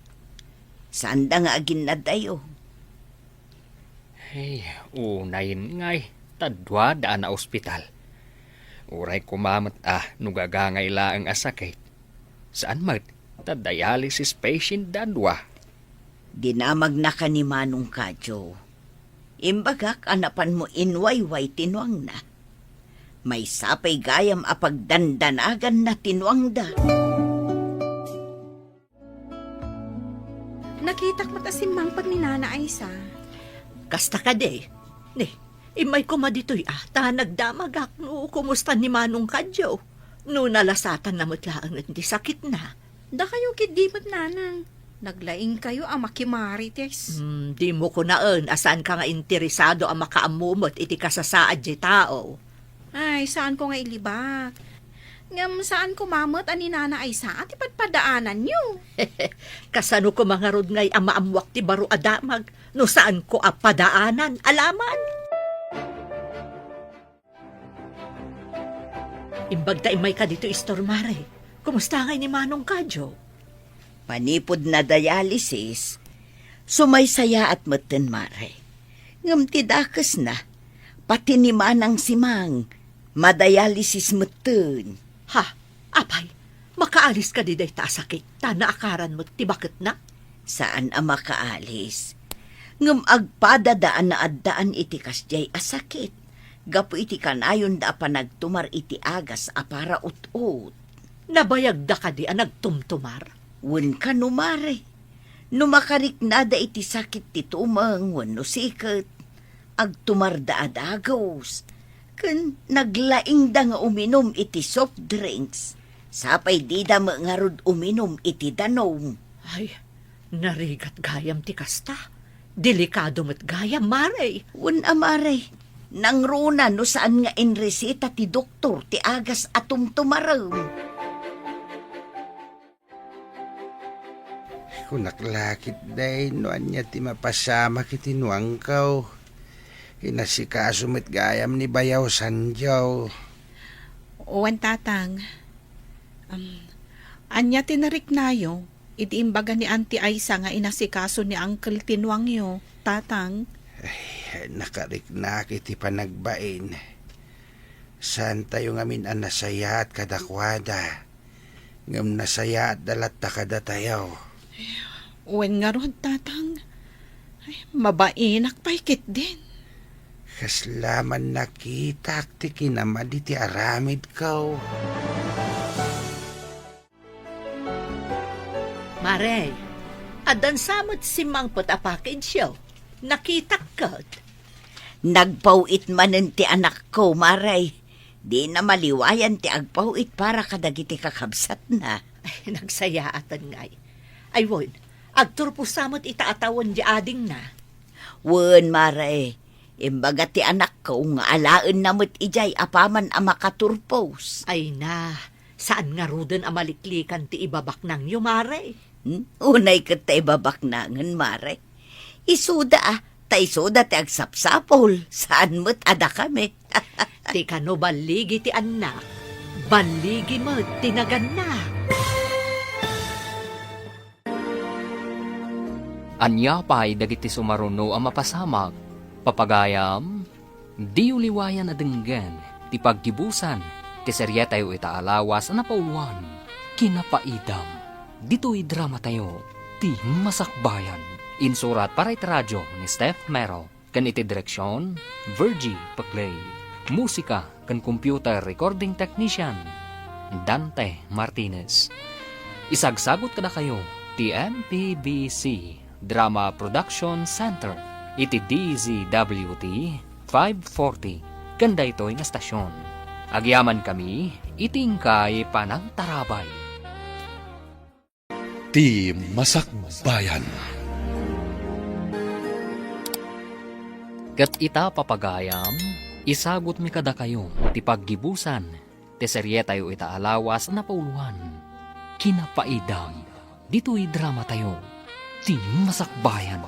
Sanda nga agin na dayo.
Hey, unayin ngay, tadwa daan na ospital. Uray kumamat nugagangay laang asakit. Saan mat? Dialysis patient dadwa.
Dinamag na ka ni manong kadyo. Imbagak anapan mo inwayway tinuang na. May sapay gayam apagdandanagan na tinuang da.
Nakitak matasimang pag ni Nana Aisa.
Kasta ka de. Ne, imay ko maditoy ta nagdamagak no kumusta ni Manong Kadyo. No nalasatan na mutlaan at di sakit na.
Da kayo kidibot, Nanang. Naglaing kayo ang makimarites.
Di mo ko naan asan ka nga interesado ang makaamumot iti kasasaad di tao.
Ay, saan ko nga ilibak? Ngam saan ko mamot ani Nana Aisa at ipadpadaanan nyo?
Kasano ko mga rod ngay ang maamwak ti baro adamag no saan ko apadaanan alaman? Imbag ta imay ka dito istormare. Kumusta ngay ni Manong Kadyo?
Panipod na dialysis, sumaysaya at maten mare. Ngam tidakas na, pati ni manang simang, madialysis maten.
Ha, apay, makaalis ka di day ta sakit, ta naakaran mo tibakit na?
Saan ang makaalis? Ngam agpadadaan na addaan iti kasjay asakit. Gapu iti kanayon da pa nagtumar iti agas apara ut-ut.
Nabayag da ka di ang nagtumtumar?
Wen ka numare. Numakarik na da iti sakit ti tumang wen no sikat. Agtumar da adagos. Kan naglaing da nga uminom iti soft drinks. Sapay di da mangarod uminom iti danom.
Ay, narigat gayam ti kasta. Delikado met gayam, Maray.
Un amaray, nang runa no saan nga inresita ti doktor ti agas atum tumarang.
Kunaklakit day, noan niya ti mapasama kiti nuangkaw. Inasikaso met gayam ni Bayaw Sanjaw.
Uwan tatang. Anya tinarik nayo, iti imbaga ni Auntie Aisa nga inasikaso ni Uncle Tinuangyo, tatang.
Nakarik na kiti panagbain. Saan tayo ngamin ang nasaya at kadakwada. Ngam nasaya at dalat ta kada tayo.
Uwan nga ron, tatang. Ay, mabainak paikit din.
Kaslaman nakita ti kinamad iti aramid kaw.
Maray, adan samot si Mangpot a package yo. Nakita kat.
Nagpauit manen ti anak ko, Maray. Di na maliwayan ti agpauit para kadagiti kakabsat na.
Ay, nagsayaatan ngay. Ay, won, agturpo samot itaatawan di ading na.
Wen, Maray. Imbaga ti anak ko nga alaan namot ijay apaman a makaturpos.
Ay na, saan nga ruden amaliklikan ti ibabak nang yo, Maray?
Unay kat ta ibabaknangan, Maray. Isuda ta isuda ti agsapsapol. Saan mo't ada kami?
Ti kano baligi ti anak, baligi mo tinagan na.
Anya pa'y dagiti sumaruno ang mapasamak, papagayam, di uliwayan na denggan, ti pagkibusan, ti serye tayo itaalawas na pauluan, kinapaidam, dito'y drama tayo, ti masakbayan. Insurat para iti radyo ni Steph Mero, kan iti direksyon, Virgie Paglay, musika kan computer recording technician, Dante Martinez. Isagsagot kada kayo, ti MPBC Drama Production Center, iti DZWT 540, kanda ito'y nga stasyon. Agyaman kami, itingkay panagtarabay.
Ti Masakbayan.
Kat ita papagayam, isagot mi kada kayo, ti paggibusan, ti serye tayo itaalawas na pauluan. Kinapaidam, dito'y drama tayo, ti Masakbayan.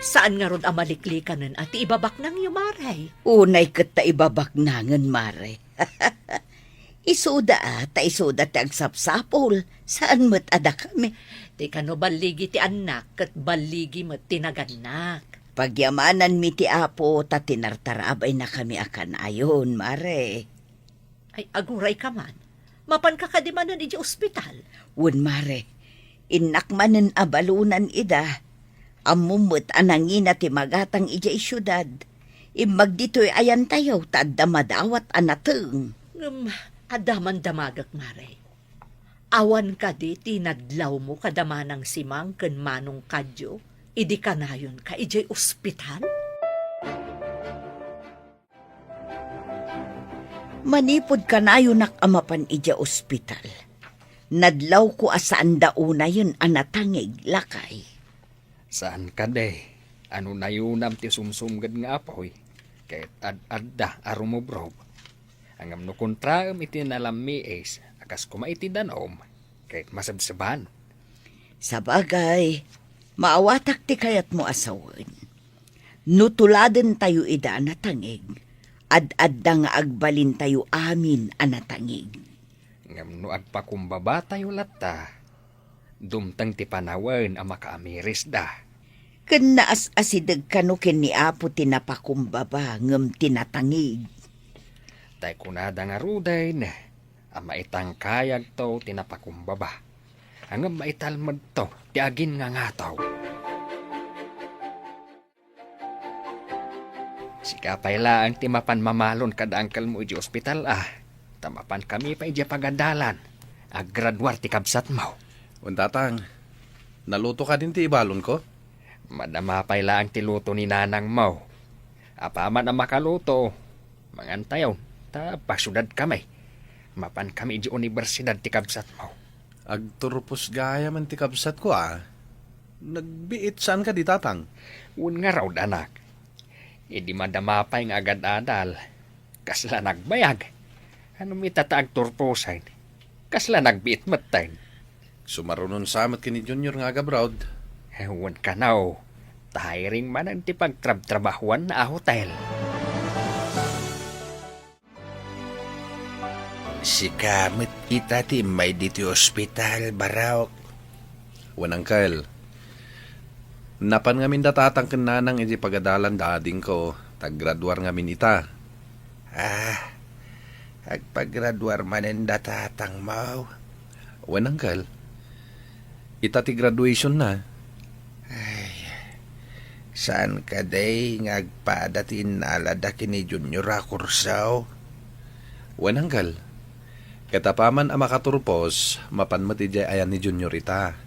Saan nga ron amaliklikanan at ibabak nang yo, Maray?
Unay kat ta ibabaknangan, Maray. Isuda ta isuda ti agsapsapol. Saan mo't ada kami?
Ti kano baligi ti anak kat baligi mo tinaganak.
Pagyamanan mi ti apo ta tinartarabay na kami akan ayon, Maray.
Ay, aguray ka man. Mapan ka kadimanan iti ospital.
Wen, Maray. Inakmanen abalunan ida. Amumot anangin na ti magatang ija syudad. Imbag dito'y ayan tayo, tadda madawat anateng.
Adaman damagak, Maray. Awan ka di, tinadlaw mo kadamanang simang ken manong kadyo, idi ka nayon ka ijay ospital?
Manipod ka nayon nakamapan ija ospital. Nadlaw ko asaan dauna yun anatangig lakay.
Saan ka de? Ano na yunam ti sumsumgad nga apoy? Kahit ad-adda arumobrob. Angam no kontraam iti nalamiis, akas kumaiti danom, kahit masabsaban.
Sabagay, maawatak ti kayat mo asawan. Nutuladen tayo ida anatangig, ad-adda nga agbalin tayo amin anatangig.
Ngam no agpakumbaba tayo lata, dumtang ti panawen ang makaamiris da.
Ken naas asidag kanukin ni apo tinapakumbaba ngem tinatangig.
Tay kunada nga ruday na, ang maitangkayag to tinapakumbaba. Ang maitalmad to, ti agin nga ngataw. Sikapay laang ti mapan mamalon kada angkal mo iji ospital Tamapan kami pa iji pagadalan. Aggraduar ti kabsat mo.
Untatang, naluto ka din ti ibalon ko?
Madamapay laang ti luto ni nanang mo. Apaman ang makaluto. Mangan tayo, ta pasudad kami. Mapan kami di universidad ti kabsat mo.
Agturpos gaya man ti kabsat ko Nagbiit saan ka di tatang?
Un nga raw anak. Idi madamapay nga agad-adal. Kasla nagbayag. Ano mitataag turposan? Kasla nagbiit matayin.
Sumarunon samat kini Junior nga agabrod.
Ewan ka now. Tahiring man ang ti pagtrabahuan na hotel.
Si kamit kita ti may diti ospital, Baraok.
Wanang kail. Napan ngamin datatang kananang iti pagadalan dading ko. Taggraduar ngamin ita.
Agpaggraduar manen datatang mau.
Wanang kail. Ita ti graduation na.
Saan ka day ngagpadatin alada kini Junior Akursaw?
Wanang kail. Katapaman ang makaturpos, mapan matijay ayan ni Junior ita.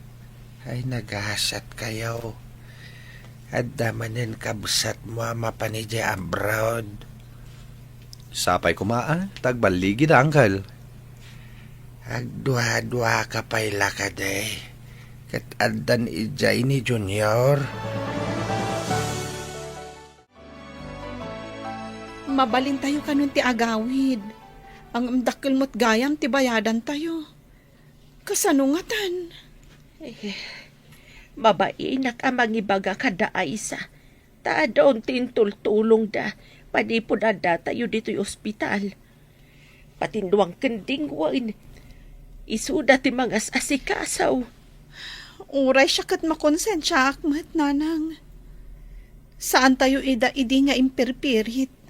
Ay naghasat kayo. At damanin kabsat mo mapanijay abroad.
Sapay kumaa, tagbaligid angkal.
Agdua-dua ka pa'y lakaday. Kat adan ijay ni Junior.
Mabalin tayo kanun ti agawid. Ang dakil mo't gayam ti bayadan tayo. Kasanungatan.
Mabainak amang ibaga kada Aisa. Taadon tintultulong da. Padipod ada tayo dito'y ospital. Patinduang kending wain. Isuda ti mga asikasaw.
Uray siya kat makonsensya akmat, nanang. Saan tayo idi nga imperpirit?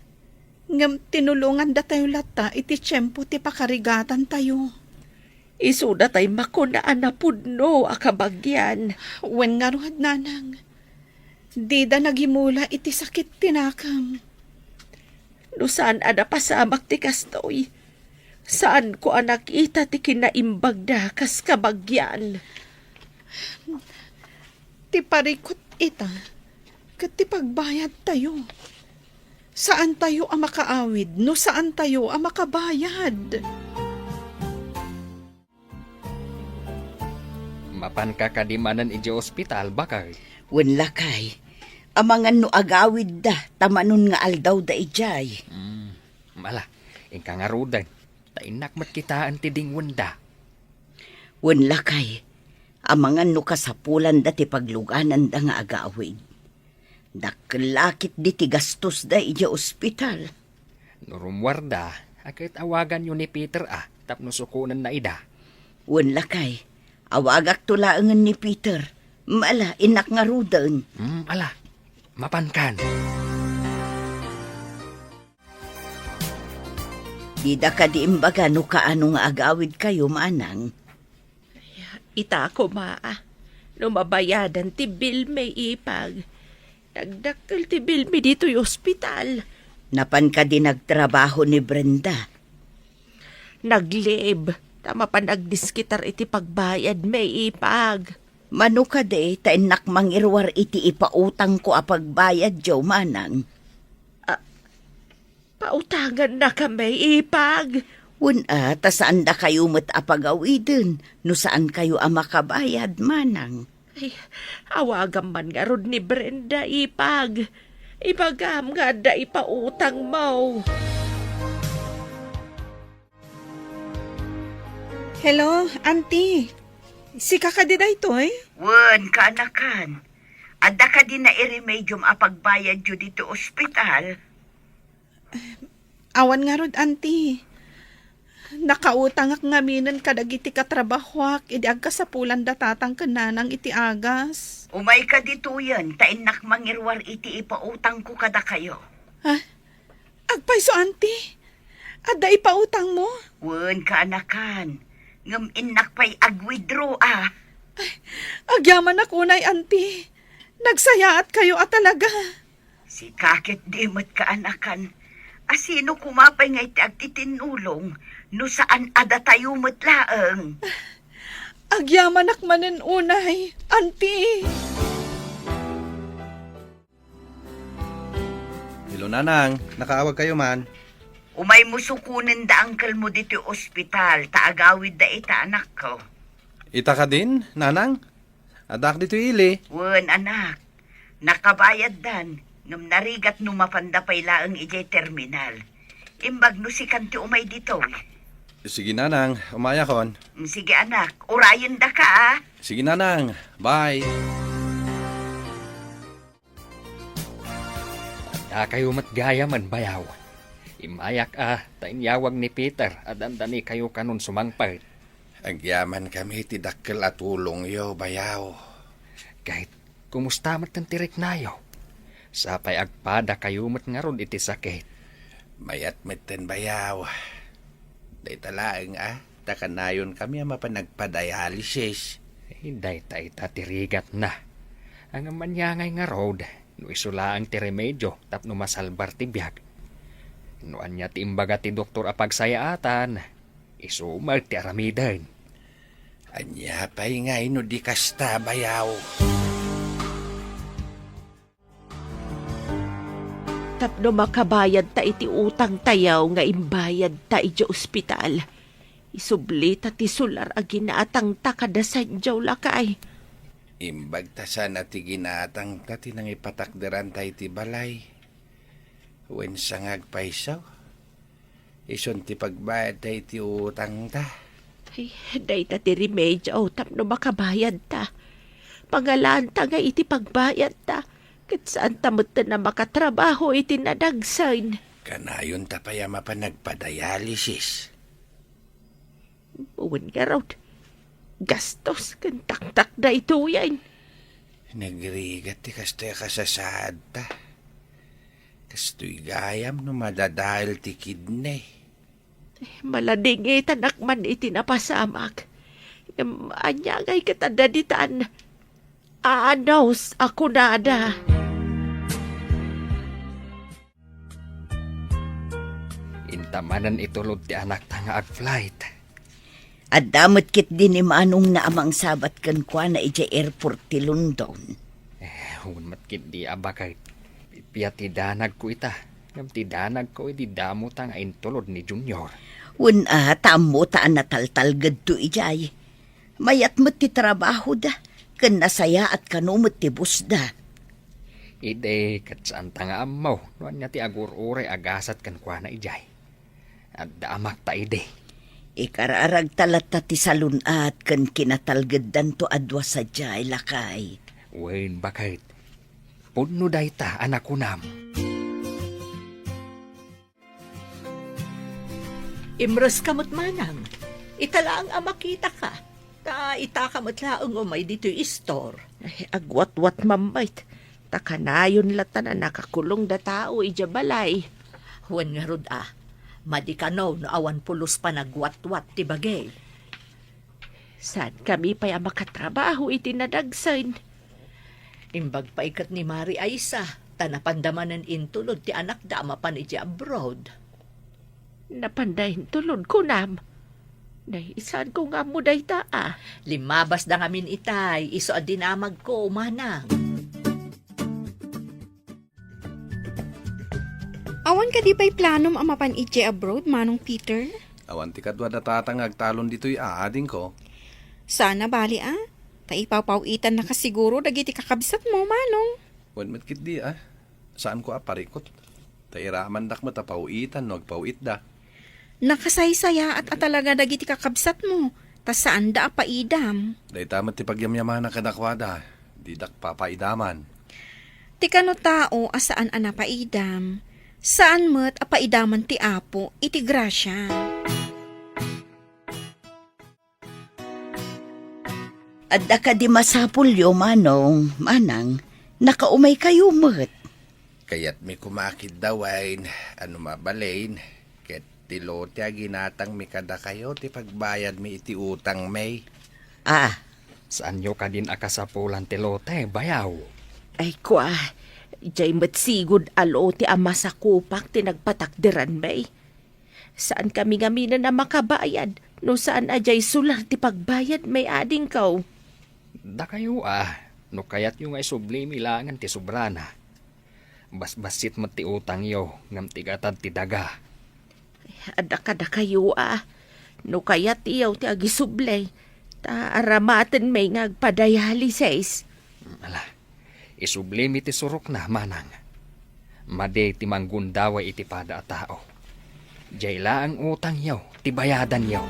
Ngam tinulungan da tayo lata iti tiyempo ti pakarigatan tayo.
Isuda tayo makunaan na pudno akabagyan.
Wen nga ruhad, nanang. Di da nagimula iti sakit tinakam.
No saan ada pasamak ti kastoy? Saan ko anak ita ti kinaimbag da kas kabagyan?
Ti parikot ita, kat ti pagbayad tayo. Saan tayo ang makaawid, no saan tayo ang makabayad?
Mapan ka kadimanan iji ospital, bakay.
Wen lakay. Amangan no agawid da, tamanon nga aldaw da ijay.
Mala, ingka nga rudan. Tainak mat kitaan ti ding wanda.
Wen lakay. Amangan no kasapulan da ti pagluganan da nga agawid. Daklakit di ti gastos da ija ospital.
Nurumwarda, akit awagan yun ni Peter tapno sukunan na ida.
Wen lakay. Awagak tulaangan ni Peter. Mala, inak nga rudan.
Ala, mapankan.
Dida ka di imbaga no kaano nga agawid kayo, manang.
Ita ko maa. No mabayadan ti bill may ipag. Nagdakkel ti bill mi dito'y ospital.
Napan ka di nagtrabaho ni Brenda.
Naglib. Tama pa nagdiskitar iti pagbayad may ipag.
Mano ka de, tainak mangirwar iti ipautang ko a pagbayad, Joe, manang.
Pautangan na kami ipag.
Wuna, ta saan da kayo mat apagawidin, no saan kayo ang makabayad, manang.
Ay, awagan man nga rod ni Brenda ipag. Ibagam nga da ipautang mo.
Hello, auntie. Si kakadida ito
Wen, kaanakan. Adda ka din na i-remedium a pagbayad jo dito ospital.
Awan nga rod, auntie. Nakautang ak ngaminan kadagiti katrabahwak, idi agkasapulan datatang kananang iti agas.
Umay ka dito yan, tainak mangirwar iti ipautang ko kada kayo.
Ha? Agpaiso, auntie. Adda ipautang mo?
Wen, kaanakan. Ngam inak pa'y agwidro
Agyaman ako na, auntie. Nagsayaat kayo talaga.
Si kakit dimot kaanakan. Asino kumapay nga iti agtitinulong, no saan ada tayo matlaang.
Agyaman ak manen unay, auntie.
Hello, nanang. Nakaawag kayo man.
Umay musukunin da angkel mo dito ospital, taagawid da ita anak ko.
Ita ka din, nanang? Adak dito ili.
Wen anak, nakabayad dan, ngam narigat numapanda pay laang ijay terminal. Imbag no si kanti umay dito.
Sige nanang, umaya kon.
Sige anak, urayan da ka ah.
Sige nanang, bye.
Da kayo matgaya man bayaw. Imayak tainyawag ni Peter at andani kayo kanon sumangpart.
Agyaman kami ti dakkel at tulong yo, bayaw.
Kahit kumusta mat ng tirik nayo. Sapay agpada kayo mat ngaron iti sakit.
Mayat meten bayaw. Day talaeng takanayon kami ang mapanagpadialysis.
Hinday ta itatirigat na. Ang manyangay nga road, no isula ang ti remedyo tapno masalbar ti biyag. No anya ti imbaga ti doktor apagsayaatan, isumar ti aramidan.
Anya pa'y nga ino di kasta, bayaw.
Tapno makabayad ta iti utang tayaw nga imbayad ta iti ospital. Isubli ta ti sular a ginaatang ta kada sadyaw lakay.
Imbag ta sana ti ginatang ta tinang ipatakderan tayo ti balay. Wen sangag paisaw. Ison ti pagbayad tayo ti utang ta.
Ay, day ta ti remedyo tapno makabayad ta. Pangalaan ta nga iti pagbayad ta. Kat saan tamot ta na makatrabaho iti nadagsain.
Kanayon ta pa yama pa nagpadialysis.
Uwan nga raw. Gastos kan taktak na ito yan.
Nagrigat ti kastoy kasasad ta. Kastoy gayam no madadahil ti kidney.
Malading tanakman iti napasamak. Anyagay katadaditan. Aanos ako nada.
Intamanan itulod ti anak tanga ag-flight.
At damot kit din ni manong na amang sabat kan kwa na ija airport ti London.
Hun matkit di abakay. Piya ti danag ko ita. Ngam ti danag ko iti damo tanga intulod ni Junior.
Wen tamo taan nataltal gadto ijay. Mayat mo ti trabaho da. Kan nasaya at kanumot ti bus da.
Ide kat saan tanga amaw. Nuan nga ti agur-ure agasat kan kwa na ijay. At daamak ta ide.
Ikararag talat ta ti salunat kan kinatalgadan to adwa sa jay lakay.
Wen bakit. Puno day ta anak kunam.
Imros kamot manang. Italaang amakita ka. Ta itakamot laang umay dito store.
Ay, agwat-wat mamait. Takanayon lata na nakakulong da tao ija balay.
Huwan nga rod madikanaw no awan pulos pa nagwat-wat ti bagay.
Saan kami pa makatrabaho iti nadagsain?
Imbag pa ikat ni Mari Aisa, tanapandamanan intulod ti anak da mapan iti abroad.
Napandahin tulod ko nam. Naisan ko nga mo day ta
Limabas da ngamin itay, iso adinamag ko, manang.
Awan ka di pa'y planom amapan ije abroad, Manong Peter?
Awan ti kadwa da tatangag talon dito'y aading ko.
Sana bali Taipapawitan na kasiguro dagiti kakabsat mo, Manong.
Wen matkit di Saan ko aparikot? Tairaman dak matapawitan no agpawit da.
Nakasaysaya at talaga dagiti kakabsat mo. Tas saan da paidam?
Day tamat ti pagyamyaman na kadakwada. Di dak papaidaman.
Ti kano tao asaan paidam? Saan mo't apaidaman ti apo iti grasya?
Adda ka di masapulyo, manang, nakaumay kayo mo't.
Kaya't mi kumakid dawain, mabalain, ket tilote ginatang mi kada kayo, ti pagbayad mi iti utang may.
Saan nyo ka din akasapulan tilote, bayaw?
Ay kwa, jay matsigod alo ti ama sa kupak ti nagpatakderan bay. Saan kami ngaminan na makabayad? No saan ajay sular ti pagbayad may ading kaw?
Da kayo no kayat yung ay sublimi langan ti sobrana. Basbasit mat ti utang yo, ngam tigatad ti daga.
Ada kayo No kaya tiyaw ti agisublay. Ta aramaten may ngagpadialysis.
Ala, isublim iti surok na, manang. Made ti manggundaway iti pada a tao. Jayla ang utang yaw, ti bayadan yaw.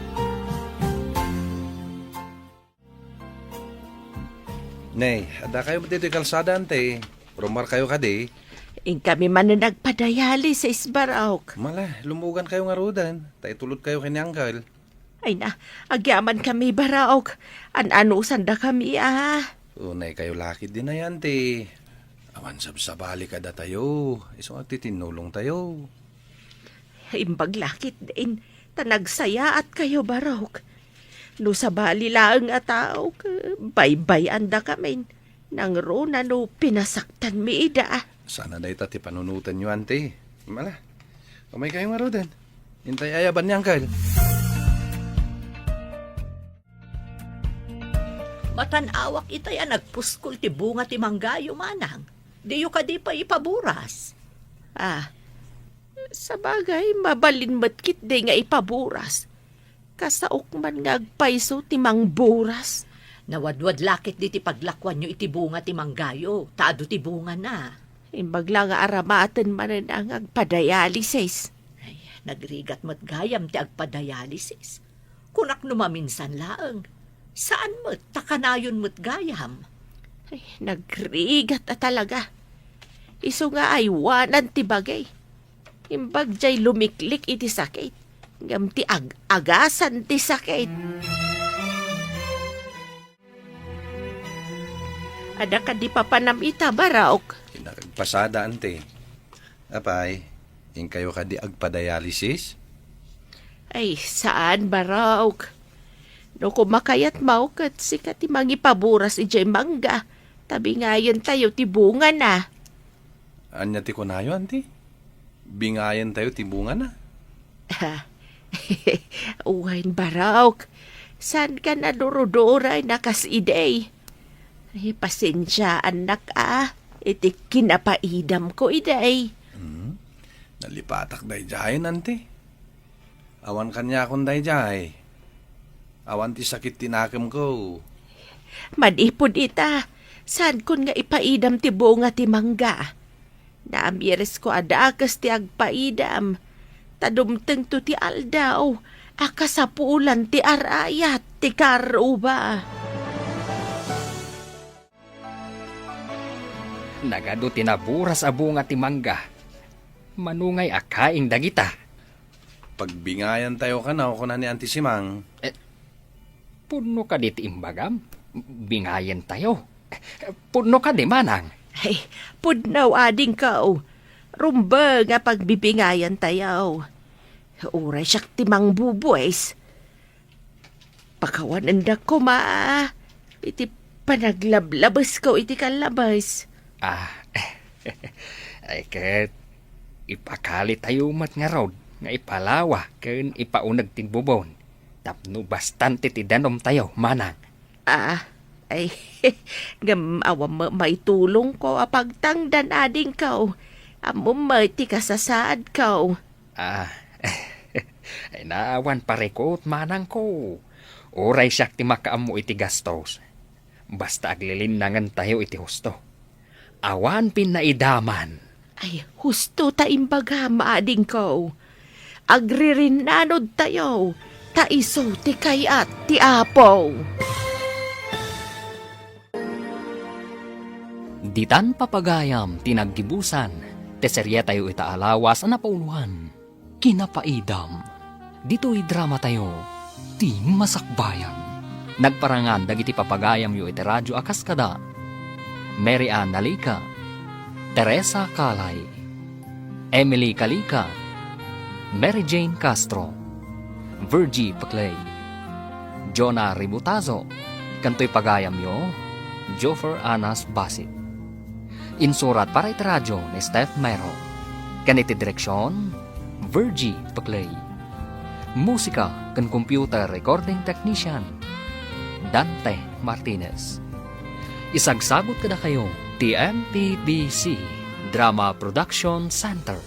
Nay, ada kayo dito kalsada ante. Rumar kayo kadi.
In kami man na nagpadialysis baraok.
Mala, lumugan kayo nga rudan. Taitulot kayo kini Uncle.
Ay na, agyaman kami baraok. An-anusan da kami
Unay kayo lakid din na yan, te. Awan sabsabali ka da tayo. Isong agtitinulong tayo.
Imbag lakit din. Tanagsaya at kayo baraok. No sa bali lang at tao, baybay anda kami. Nang rona no pinasaktan mi ida.
Sana na ita ti panunutan nyo, ante. Mala, umay kayo nga rudan. Hintay ayaban ni Uncle.
Matanawak itay nagpuskol ti bunga ti manggayo, manang. Diyo ka di pa ipaburas.
Sa bagay, mabalin matkit di nga ipaburas. Kasaok man nga agpaiso ti mangburas.
Nawadwad lakit di ti paglakwan nyo iti bunga ti manggayo. Taado ti bunga na.
Imbag lang nga aramaten man ang agpadialysis.
Ay, nagrigat mo't gayam ti agpadialysis. Kunak numaminsan laeng. Saan mo't takanayon mo't gayam?
Ay, nagrigat talaga. Iso nga ay wanan ti bagay. Imbag jay lumiklik iti sakit. Ngam ti agasan ti sakit. Ada ka di papanamita baraok.
Pinagpasada, ante. Apay, yung kayo ka di agpadialysis?
Ay, saan baraok? No kumakayat maukat sikat ti mangipaburas ijay mangga. Tabi ngayon tayo ti bunga na.
Anya ti kunayo, ante? Bingayan tayo ti bunga na.
Uwain baraok. San ka na duruduray nakas iday? Ay, pasensya anak iti kinapaidam ko iday.
Nalipatak day jayan, ante. Awan kanya akong day jay. Awan ti sakit tinakam ko.
Madipod ita. San kun nga ipaidam ti bunga ti mangga? Naamiris ko adakas ti agpaidam. Tadumteng to ti aldaw. Akasapulan ti arayat ti karuba.
Nagado tinaburas a bunga ti mangga. Manungay akaing dagita.
Pagbingayan tayo ka na ako na ni Auntie Simang.
Puno ka dit imbagam. Bingayan tayo. Puno ka di manang.
Ay, pudnaw ading kao. Rumba nga pagbibingayan tayo. Uray siyak timang buboys. Pakawanan da ko iti panaglablabas ko iti kalabas.
Ay ket ipakali tayo mat nga rod nga ipalawa ken ipaunag tin bubon. Tapno bastante ti danom tayo, manang.
Ay, ngam awam maitulong ko apagtangdan ading kao. Amom ti kasasaad kao.
Ay naawan parekot manang ko. Oray siyak ti makaam mo iti gastos. Basta aglilinangan tayo iti husto. Awan pinaidaman.
Ay, husto ta imbaga maading ko. Agririnanod tayo. Taiso ti kayat ti apo.
Ditan papagayam tinaggibusan. Teserye tayo itaalawas na pauluhan. Kinapaidam. Dito'y drama tayo. Ti Masakbayan. Nagparangan dagiti papagayam yo iti radyo akas kada. Mary Ann Nalica, Teresa Calay, Emily Calica, Mary Jane Castro, Virgie Paclay, Jonah Ributazo, kanto'y pagayam yo, Joffer Anas Basit. Insurat para iti radyo ni Steph Mero. Kaniti direksyon, Virgie Paclay. Musika kan computer recording technician, Dante Martinez. Isagsagot kada kayo ti MPBC Drama Production Center.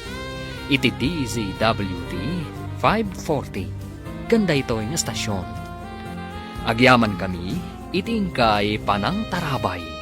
Iti DZWD 540. Ganda ito ng estasyon. Agyaman kami, itingkay panang tarabay.